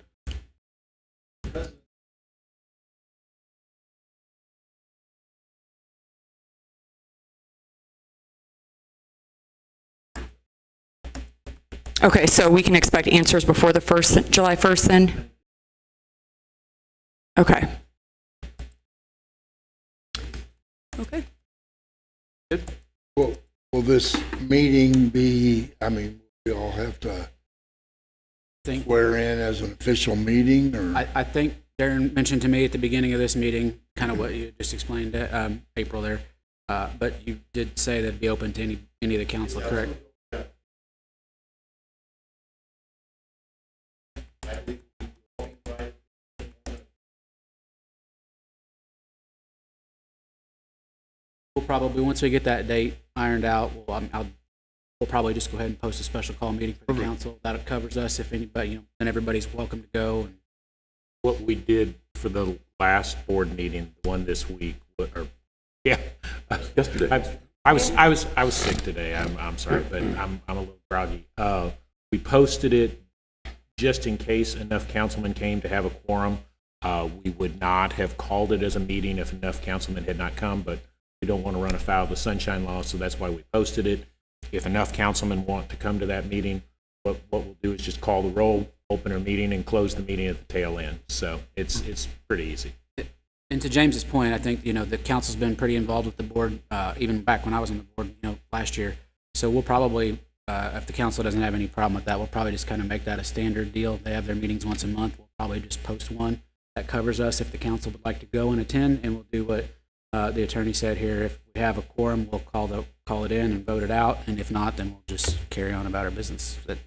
Okay, so we can expect answers before the July 1st then? Okay. Okay. Will this meeting be, I mean, we all have to Think- swear in as an official meeting, or? I think Darren mentioned to me at the beginning of this meeting, kind of what you just explained to April there, but you did say that it'd be open to any of the council, correct? We'll probably, once we get that date ironed out, we'll probably just go ahead and post a special call meeting for the council. That covers us if anybody, then everybody's welcome to go. And What we did for the last board meeting, the one this week, yesterday. I was sick today. I'm sorry, but I'm a little groggy. We posted it just in case enough councilmen came to have a quorum. We would not have called it as a meeting if enough councilmen had not come, but we don't want to run afoul of the sunshine law, so that's why we posted it. If enough councilmen want to come to that meeting, what we'll do is just call the roll, open our meeting, and close the meeting at the tail end. So it's pretty easy. And to James's point, I think, the council's been pretty involved with the board, even back when I was on the board, last year. So we'll probably, if the council doesn't have any problem with that, we'll probably just kind of make that a standard deal. They have their meetings once a month. We'll probably just post one that covers us if the council would like to go and attend, and we'll do what the attorney said here. If we have a quorum, we'll call it in and vote it out, and if not, then we'll just carry on about our business. Does that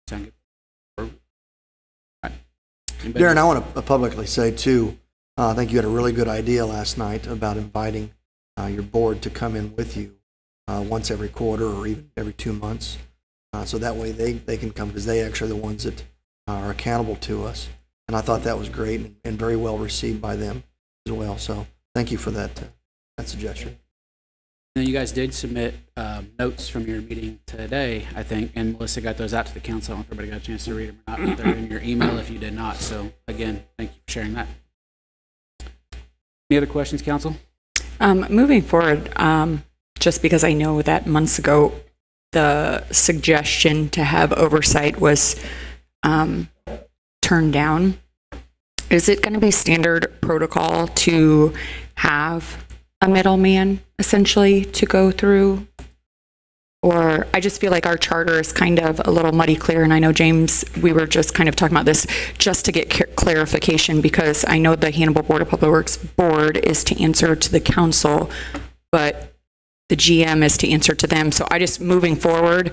sound good? All right. Anybody? Darren, I want to publicly say too, I think you had a really good idea last night about inviting your board to come in with you once every quarter or even every 2 months. So that way they can come, because they actually are the ones that are accountable to us. And I thought that was great and very well received by them as well. So thank you for that suggestion. And you guys did submit notes from your meeting today, I think, and Melissa got those out to the council. I don't know if everybody got a chance to read them or not, but they're in your email if you did not. So again, thank you for sharing that. Any other questions, council? Moving forward, just because I know that months ago, the suggestion to have oversight was turned down. Is it going to be standard protocol to have a middleman essentially to go through or I just feel like our charter is kind of a little muddy clear, and I know, James, we were just kind of talking about this just to get clarification, because I know the Hannibal Board of Public Works Board is to answer to the council, but the GM is to answer to them. So I just, moving forward,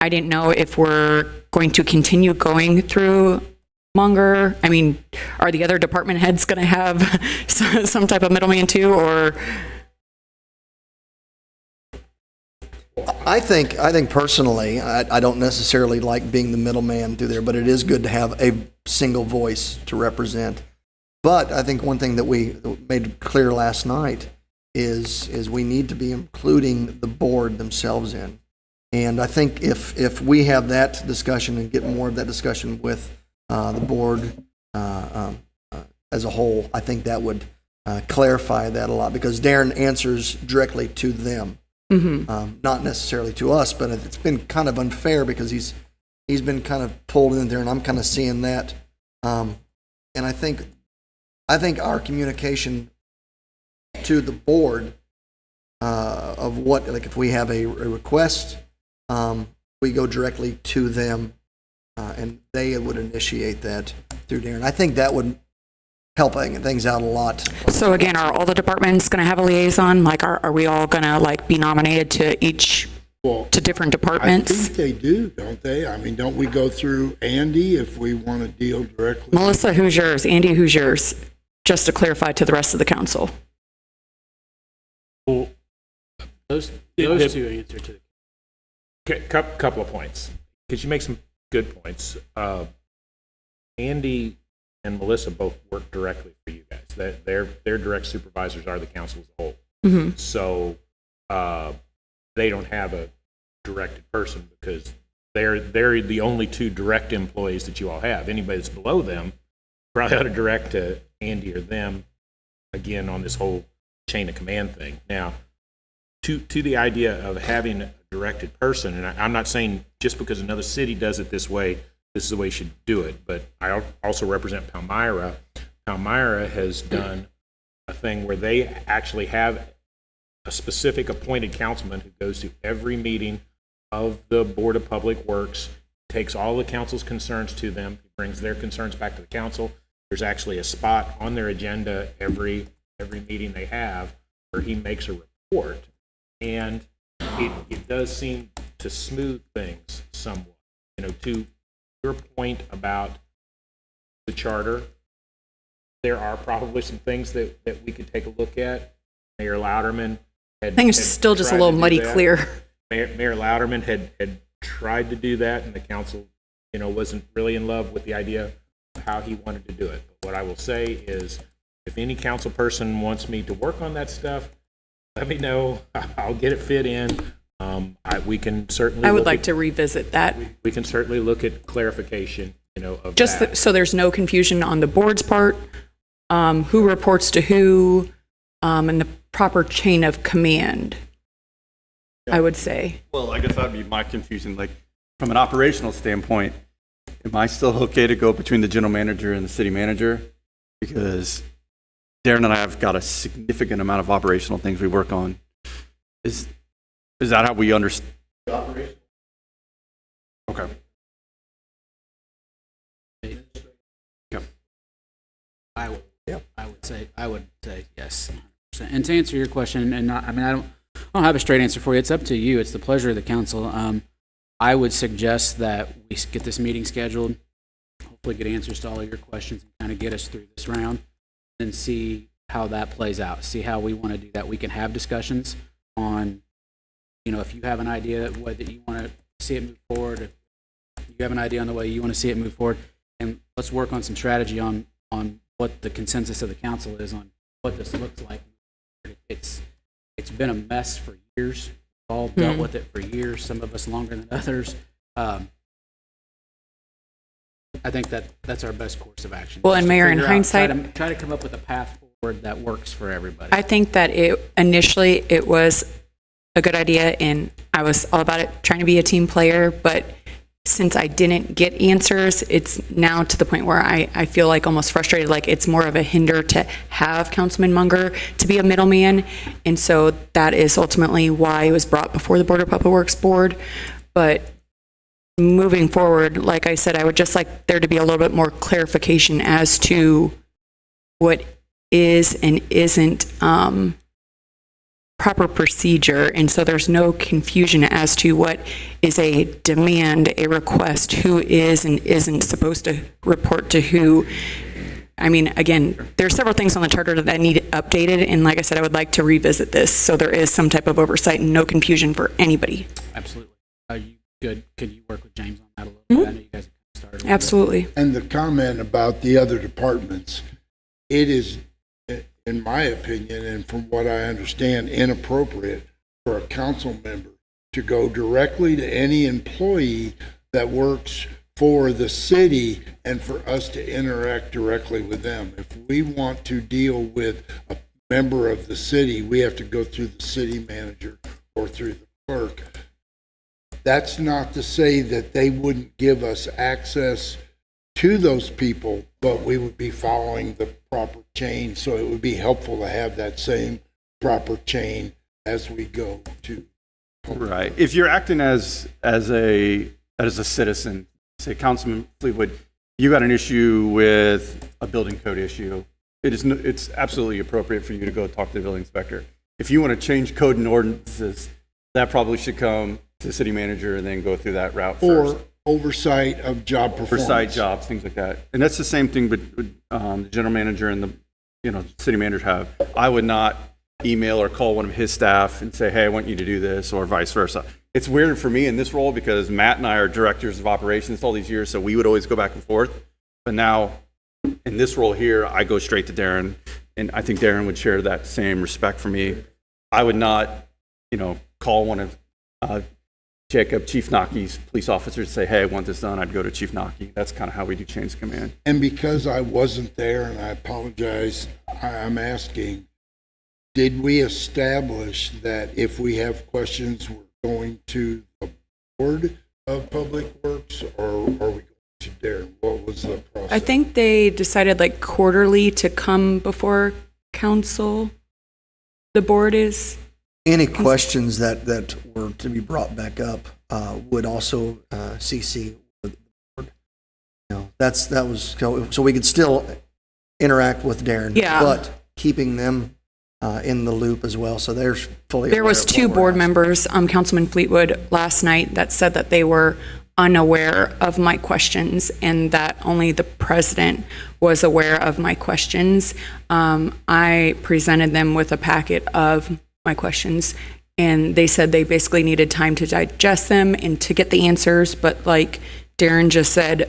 I didn't know if we're going to continue going through Munger. I mean, are the other department heads going to have some type of middleman too, or? I think personally, I don't necessarily like being the middleman through there, but it is good to have a single voice to represent. But I think one thing that we made clear last night is we need to be including the board themselves in. And I think if we have that discussion and get more of that discussion with the board as a whole, I think that would clarify that a lot, because Darren answers directly to them. Not necessarily to us, but it's been kind of unfair because he's been kind of pulled in there, and I'm kind of seeing that. And I think our communication to the board of what, like, if we have a request, we go directly to them, and they would initiate that through Darren. I think that would help things out a lot. So again, are all the departments going to have a liaison? Like, are we all going to like be nominated to each, to different I departments? think they do, don't they? I mean, don't we go through Andy if we want to deal directly? Melissa, who's yours? Andy, who's yours? Just to clarify to the rest of the council. Well, Those It- two answer to. Couple of points, because you make some good points. Andy and Melissa both work directly for you guys. Their direct supervisors are the council as a whole. So they don't have a directed person, because they're the only two direct employees that you all have. Anybody that's below them probably ought to direct to Andy or them, again, on this whole chain of command thing. Now, to the idea of having a directed person, and I'm not saying just because another city does it this way, this is the way you should do it, but I also represent Palmyra. Palmyra has done a thing where they actually have a specific appointed councilman who goes to every meeting of the Board of Public Works, takes all the council's concerns to them, brings their concerns back to the council. There's actually a spot on their agenda every meeting they have where he makes a report, and it does seem to smooth things somewhat. You know, to your point about the charter, there are probably some things that we could take a look at. Mayor Louderman had, I think it's still just a tried little to do muddy that. clear. Mayor Louderman had tried to do that, and the council, wasn't really in love with the idea of how he wanted to do it. But what I will say is, if any council person wants me to work on that stuff, let me know. I'll get it fit in. We can certainly. I would look like at- to revisit that. We can certainly look at clarification, of Just that. so there's no confusion on the board's part, who reports to who, and the proper chain of command, I would say. Well, I guess that'd be my confusion. Like, from an operational standpoint, am I still okay to go between the general manager and the city manager? Because Darren and I have got a significant amount of operational things we work on. Is that how we understand? Okay. I would say yes. And to answer your question, and I don't have a straight answer for you. It's up to you. It's the pleasure of the council. I would suggest that we get this meeting scheduled, hopefully get answers to all of your questions, and kind of get us through this round, and see how that plays out. See how we want to do that. We can have discussions on, if you have an idea that way that you want to see it move forward, if you have an idea on the way you want to see it move forward, and let's work on some strategy on what the consensus of the council is on what this looks like. It's been a mess for years. We've all dealt with it for years, some of us longer than others. I think that's our best course of action. Well, Just and to Mayor, in figure out, hindsight, try to come up with a path forward that works for everybody. I think that initially it was a good idea, and I was all about it, trying to be a team player, but since I didn't get answers, it's now to the point where I feel like almost frustrated, like it's more of a hinder to have Councilman Munger to be a middleman. And so that is ultimately why it was brought before the Board of Public Works Board. But moving forward, like I said, I would just like there to be a little bit more clarification as to what is and isn't proper procedure. And so there's no confusion as to what is a demand, a request, who is and isn't supposed to report to who. I mean, again, there's several things on the charter that need updated. And like I said, I would like to revisit this so there is some type of oversight and no confusion for anybody. Absolutely. You good? Could you work with James on that a little bit? I know you guys have started. a little bit. Absolutely. And the comment about the other departments, it is, in my opinion, and from what I understand, inappropriate for a council member to go directly to any employee that works for the city and for us to interact directly with them. If we want to deal with a member of the city, we have to go through the city manager or through the clerk. That's not to say that they wouldn't give us access to those people, but we would be following the proper chain. So it would be helpful to have that same proper chain as we go to. Right. If you're acting as a citizen, say Councilman Fleetwood, you got an issue with a building code issue, it's absolutely appropriate for you to go talk to the building inspector. If you want to change code and ordinances, that probably should come to the city manager and then go through that route first. Or oversight of job performance. Oversight jobs, things like that. And that's the same thing with the general manager and the city manager have. I would not email or call one of his staff and say, hey, I want you to do this, or vice versa. It's weird for me in this role because Matt and I are directors of operations all these years, so we would always go back and forth. But now in this role here, I go straight to Darren, and I think Darren would share that same respect for me. I would not, call one of Jacob, Chief Naki's police officers to say, hey, I want this done. I'd go to Chief Naki. That's kind of how we do chains of command. And because I wasn't there, and I apologize, I'm asking, did we establish that if we have questions, we're going to the Board of Public Works, or are we going to Darren? What was the process? I think they decided like quarterly to come before council. The board is. Any questions that were to be brought back up would also CC with the board. That was so we could still interact with Darren, Yeah. but keeping them in the loop as well. So they're fully. There was aware of two what we're board asking. members, Councilman Fleetwood last night, that said that they were unaware of my questions and that only the president was aware of my questions. I presented them with a packet of my questions, and they said they basically needed time to digest them and to get the answers. But like Darren just said,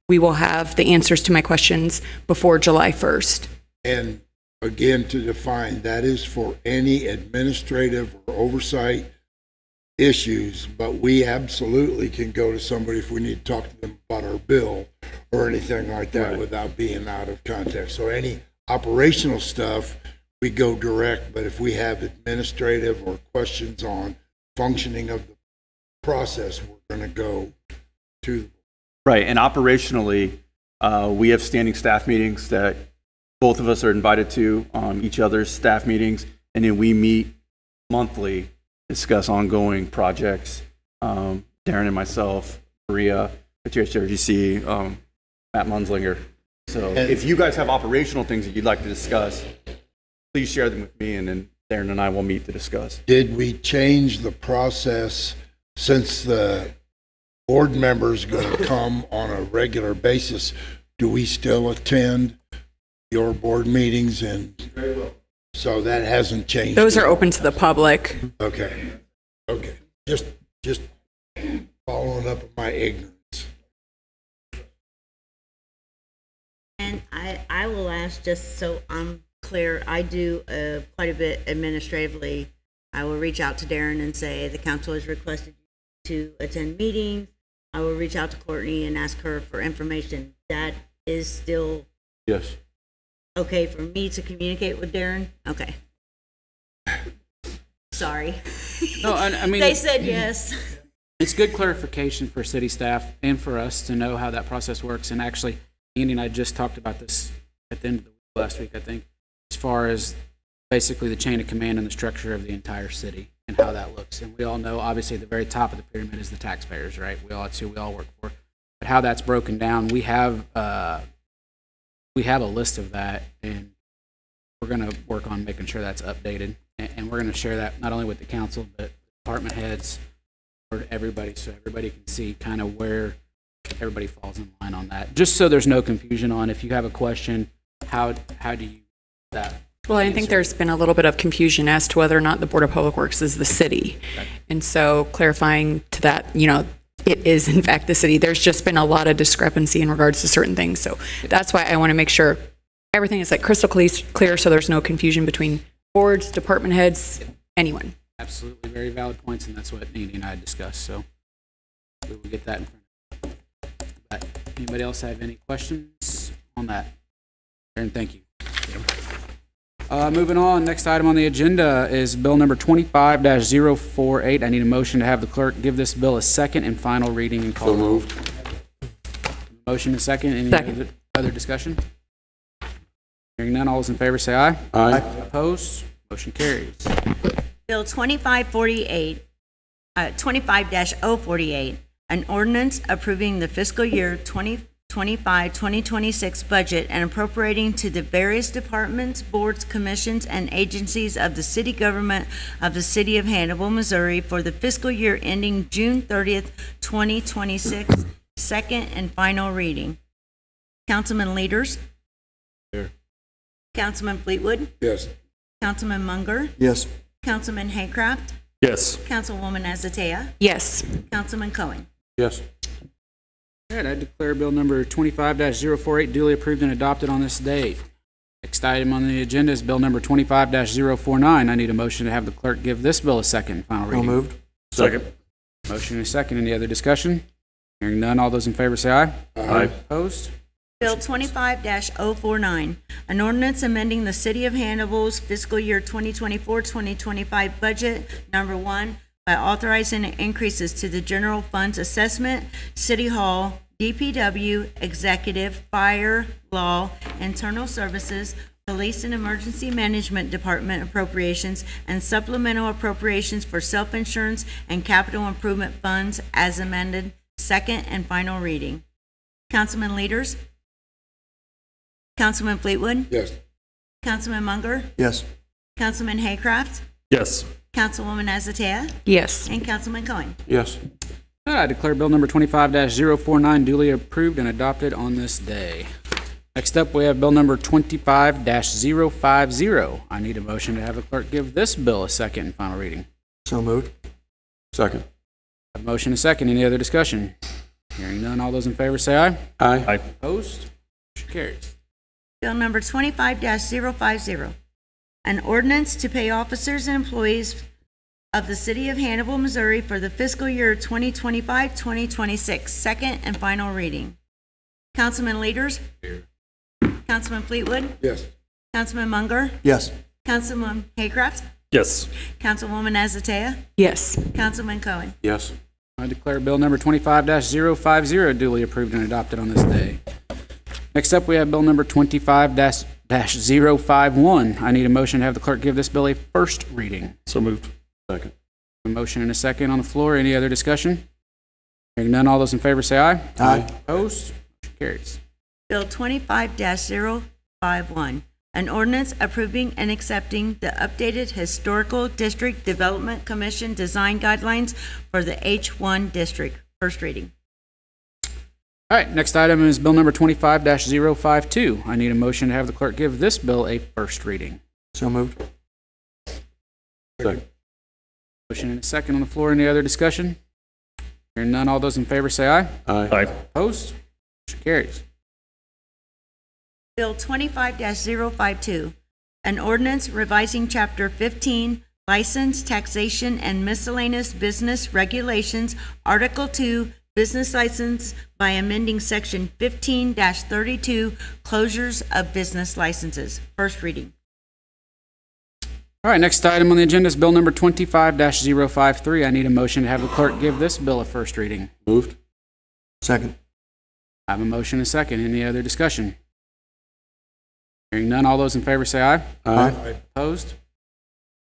we will have the answers to my questions before July 1st. And again, to define, that is for any administrative or oversight issues, but we absolutely can go to somebody if we need to talk to them about our bill or anything like that, Right. without being out of context. So any operational stuff, we go direct, but if we have administrative or questions on functioning of the process, we're going to go to. Right, and operationally, we have standing staff meetings that both of us are invited to, each other's staff meetings, and then we meet monthly, discuss ongoing projects. Darren and myself, Maria, the HRGC, Matt Munslinger. So if you guys have operational things that you'd like to discuss, please share them with me, and then Darren and I will meet to discuss. Did we change the process since the board members going to come on a regular basis? Do we still attend your board meetings? And so that hasn't changed. Those are open to the public. Okay. Just following up on my ignorance. And I will ask, just so I'm clear, I do quite a bit administratively. I will reach out to Darren and say the council has requested to attend meetings. I will reach out to Courtney and ask her for information. That is still Yes. okay for me to communicate with Darren? Okay. Sorry. No, I mean, They said yes. it's good clarification for city staff and for us to know how that process works. And actually, Andy and I just talked about this at the end of the week, last week, I think, as far as basically the chain of command and the structure of the entire city and how that looks. And we all know, obviously, at the very top of the pyramid is the taxpayers, right? That's who we all work for. But how that's broken down, we have a list of that, and we're going to work on making sure that's updated. And we're going to share that not only with the council, but department heads, for everybody, so everybody can see kind of where everybody falls in line on that. Just so there's no confusion on if you have a question, how do you that? Well, I think there's been a little bit of confusion as to whether or not the Board of Public Works is the city. And so clarifying to that, it is in fact the city. There's just been a lot of discrepancy in regards to certain things. So that's why I want to make sure everything is like crystal clear so there's no confusion between boards, department heads, anyone. Absolutely, very valid points, and that's what Andy and I discussed, so we will get that in front of you. But anybody else have any questions on that? Aaron, thank you. Moving on, next item on the agenda is bill number 25-048. I need a motion to have the clerk give this bill a second and final reading and call. So moved. Motion and second. Any Second. other discussion? Hearing none, all those in favor say aye. Aye. Opposed? Motion carries. Bill 25-048, an ordinance approving the fiscal year 2025-2026 budget and appropriating to the various departments, boards, commissions, and agencies of the city government of the city of Hannibal, Missouri for the fiscal year ending June 30th, 2026, second and final reading. Councilman Leaders? Here. Councilman Fleetwood? Yes. Councilman Munger? Yes. Councilman Haycraft? Yes. Councilwoman Azatea? Yes. Councilman Cohen? Yes. All right, I declare bill number 25-048 duly approved and adopted on this date. Next item on the agenda is bill number 25-049. I need a motion to have the clerk give this bill a second and final So reading. moved. Second. Motion and a second. Any other discussion? Hearing none, all those in favor say aye. Aye. Opposed? Bill 25-049, an ordinance amending the City of Hannibal's fiscal year 2024-2025 budget, number one, by authorizing increases to the general funds assessment, City Hall, DPW, Executive, Fire, Law, Internal Services, Police and Emergency Management Department appropriations, and supplemental appropriations for self-insurance and capital improvement funds as amended, second and final reading. Councilman Leaders? Councilman Fleetwood? Yes. Councilman Munger? Yes. Councilman Haycraft? Yes. Councilwoman Azatea? Yes. And Councilman Cohen? Yes. I declare bill number 25-049 duly approved and adopted on this day. Next up, we have bill number 25-050. I need a motion to have the clerk give this bill a second and final reading. So moved. Second. A motion and a second. Any other discussion? Hearing none, all those in favor say aye. Aye. Aye. Opposed? Motion carries. Bill number 25-050, an ordinance to pay officers and employees of the City of Hannibal, Missouri for the fiscal year 2025-2026, second and final reading. Councilman Leaders? Here. Councilman Fleetwood? Yes. Councilman Munger? Yes. Councilman Haycraft? Yes. Councilwoman Azatea? Yes. Councilman Cohen? Yes. I declare bill number 25-050 duly approved and adopted on this day. Next up, we have bill number 25-051. I need a motion to have the clerk give this bill a first reading. So moved. Second. A motion and a second on the floor. Any other discussion? Hearing none, all those in favor say aye. Aye. Opposed? Motion carries. Bill 25-051, an ordinance approving and accepting the updated Historical District Development Commission design guidelines for the H1 district. First reading. All right, next item is bill number 25-052. I need a motion to have the clerk give this bill a first reading. So moved. Second. Motion and a second on the floor. Any other discussion? Hearing none, all those in favor say aye. Aye. Aye. Opposed? Motion carries. Bill 25-052, an ordinance revising Chapter 15, License, Taxation, and Miscellaneous Business Regulations, Article 2, Business License by amending Section 15-32, Closures of Business Licenses. First reading. All All right, next item on the agenda is bill number 25-053. I need a motion to have the clerk give this bill a first reading. Moved. Second. I have a motion and a second. Any other discussion? Hearing none, all those in favor say aye. Aye. Opposed?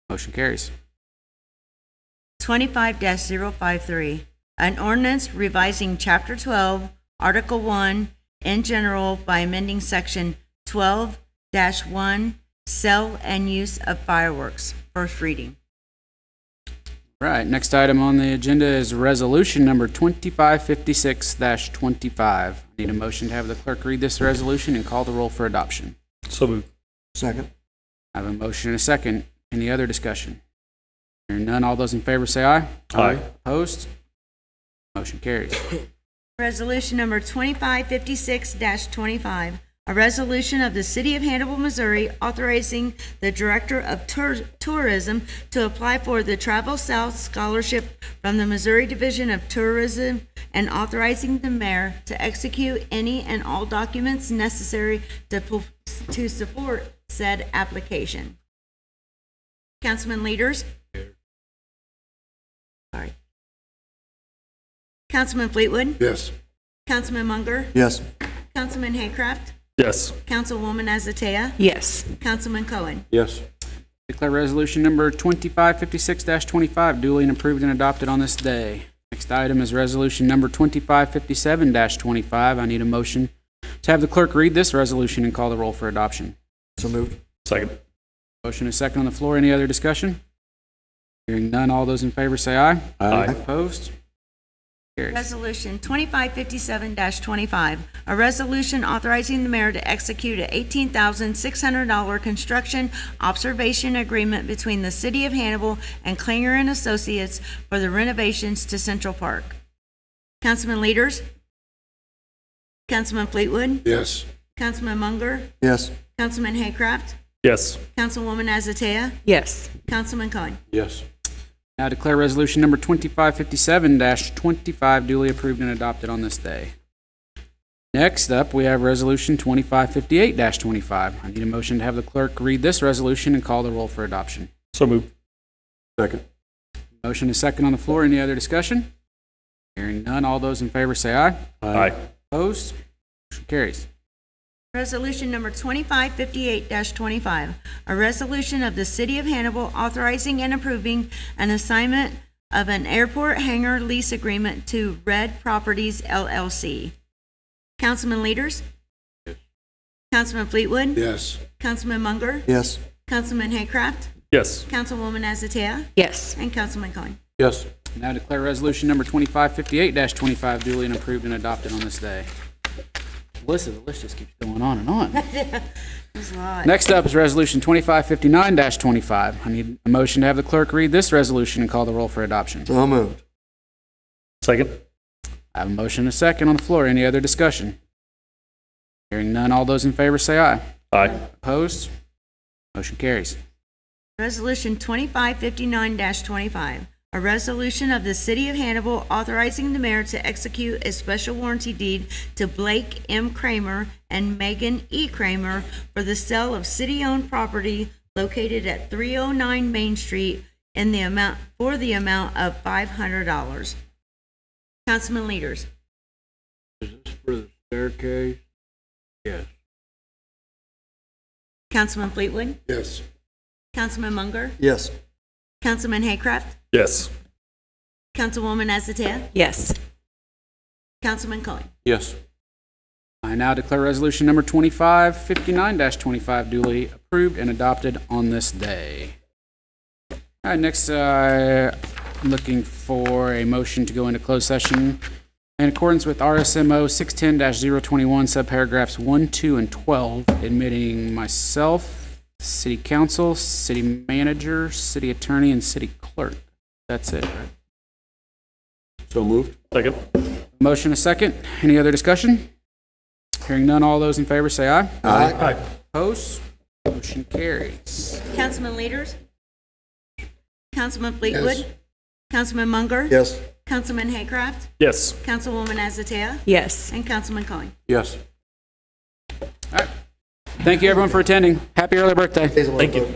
Motion carries. 25-053, an ordinance revising Chapter 12, Article 1 in general by amending Section 12-1, sale and use of fireworks. First reading. Right, next item on the agenda is resolution number 2556-25. I need a motion to have the clerk read this resolution and call the roll for adoption. So moved. Second. I have a motion and a second. Any other discussion? Hearing none, all those in favor say aye. Aye. Opposed? Motion carries. Resolution number 2556-25, a resolution of the City of Hannibal, Missouri, authorizing the Director of Tourism to apply for the Travel South Scholarship from the Missouri Division of Tourism and authorizing the mayor to execute any and all documents necessary to support said application. Councilman Leaders? Sorry. Councilman Fleetwood? Yes. Councilman Munger? Yes. Councilman Haycraft? Yes. Councilwoman Azatea? Yes. Councilman Cohen? Yes. Declare resolution number 2556-25 duly and approved and adopted on this day. Next item is resolution number 2557-25. I need a motion to have the clerk read this resolution and call the roll for adoption. So moved. Second. Motion is second on the floor. Any other discussion? Hearing none, all those in favor say aye. Aye. Opposed? Carries. Resolution 2557-25, a resolution authorizing the mayor to execute an $18,600 construction observation agreement between the City of Hannibal and Klinger and Associates for the renovations to Central Park. Councilman Leaders? Councilman Fleetwood? Yes. Councilman Munger? Yes. Councilman Haycraft? Yes. Councilwoman Azatea? Yes. Councilman Cohen? Yes. Now declare resolution number 2557-25 duly approved and adopted on this day. Next up, we have resolution 2558-25. I need a motion to have the clerk read this resolution and call the roll for adoption. So moved. Second. Motion is second on the floor. Any other discussion? Hearing none, all those in favor say aye. Aye. Opposed? Motion carries. Resolution number 2558-25, a resolution of the City of Hannibal authorizing and approving an assignment of an airport hangar lease agreement to Red Properties LLC. Councilman Leaders? Yes. Councilman Fleetwood? Yes. Councilman Munger? Yes. Councilman Haycraft? Yes. Councilwoman Azatea? Yes. And Councilman Cohen? Yes. Now declare resolution number 2558-25 duly and approved and adopted on this day. The list just keeps going on and on. There's a lot. Next up is resolution 2559-25. I need a motion to have the clerk read this resolution and call the roll for adoption. So moved. Second. I have a motion and a second on the floor. Any other discussion? Hearing none, all those in favor say aye. Aye. Opposed? Motion carries. Resolution 2559-25, a resolution of the City of Hannibal authorizing the mayor to execute a special warranty deed to Blake M. Kramer and Megan E. Kramer for the sale of city-owned property located at 309 Main Street for the amount of $500. Councilman Leaders? Is this for the staircase? Yes. Councilman Fleetwood? Yes. Councilman Munger? Yes. Councilman Haycraft? Yes. Councilwoman Azatea? Yes. Councilman Cohen? Yes. I now declare resolution number 2559-25 duly approved and adopted on this day. All right, next, I'm looking for a motion to go into closed session in accordance with RSMO 610-021, subparagraphs 1, 2, and 12, admitting myself, city council, city manager, city attorney, and city clerk. That's it, right? So moved. Second. Motion a second. Any other discussion? Hearing none, all those in favor say aye. Aye. Opposed? Motion carries. Councilman Leaders? Councilman Fleetwood? Yes. Councilman Munger? Yes. Councilman Haycraft? Yes. Councilwoman Azatea? Yes. And Councilman Cohen? Yes. Thank you, everyone, for attending. Happy early birthday. Thank you.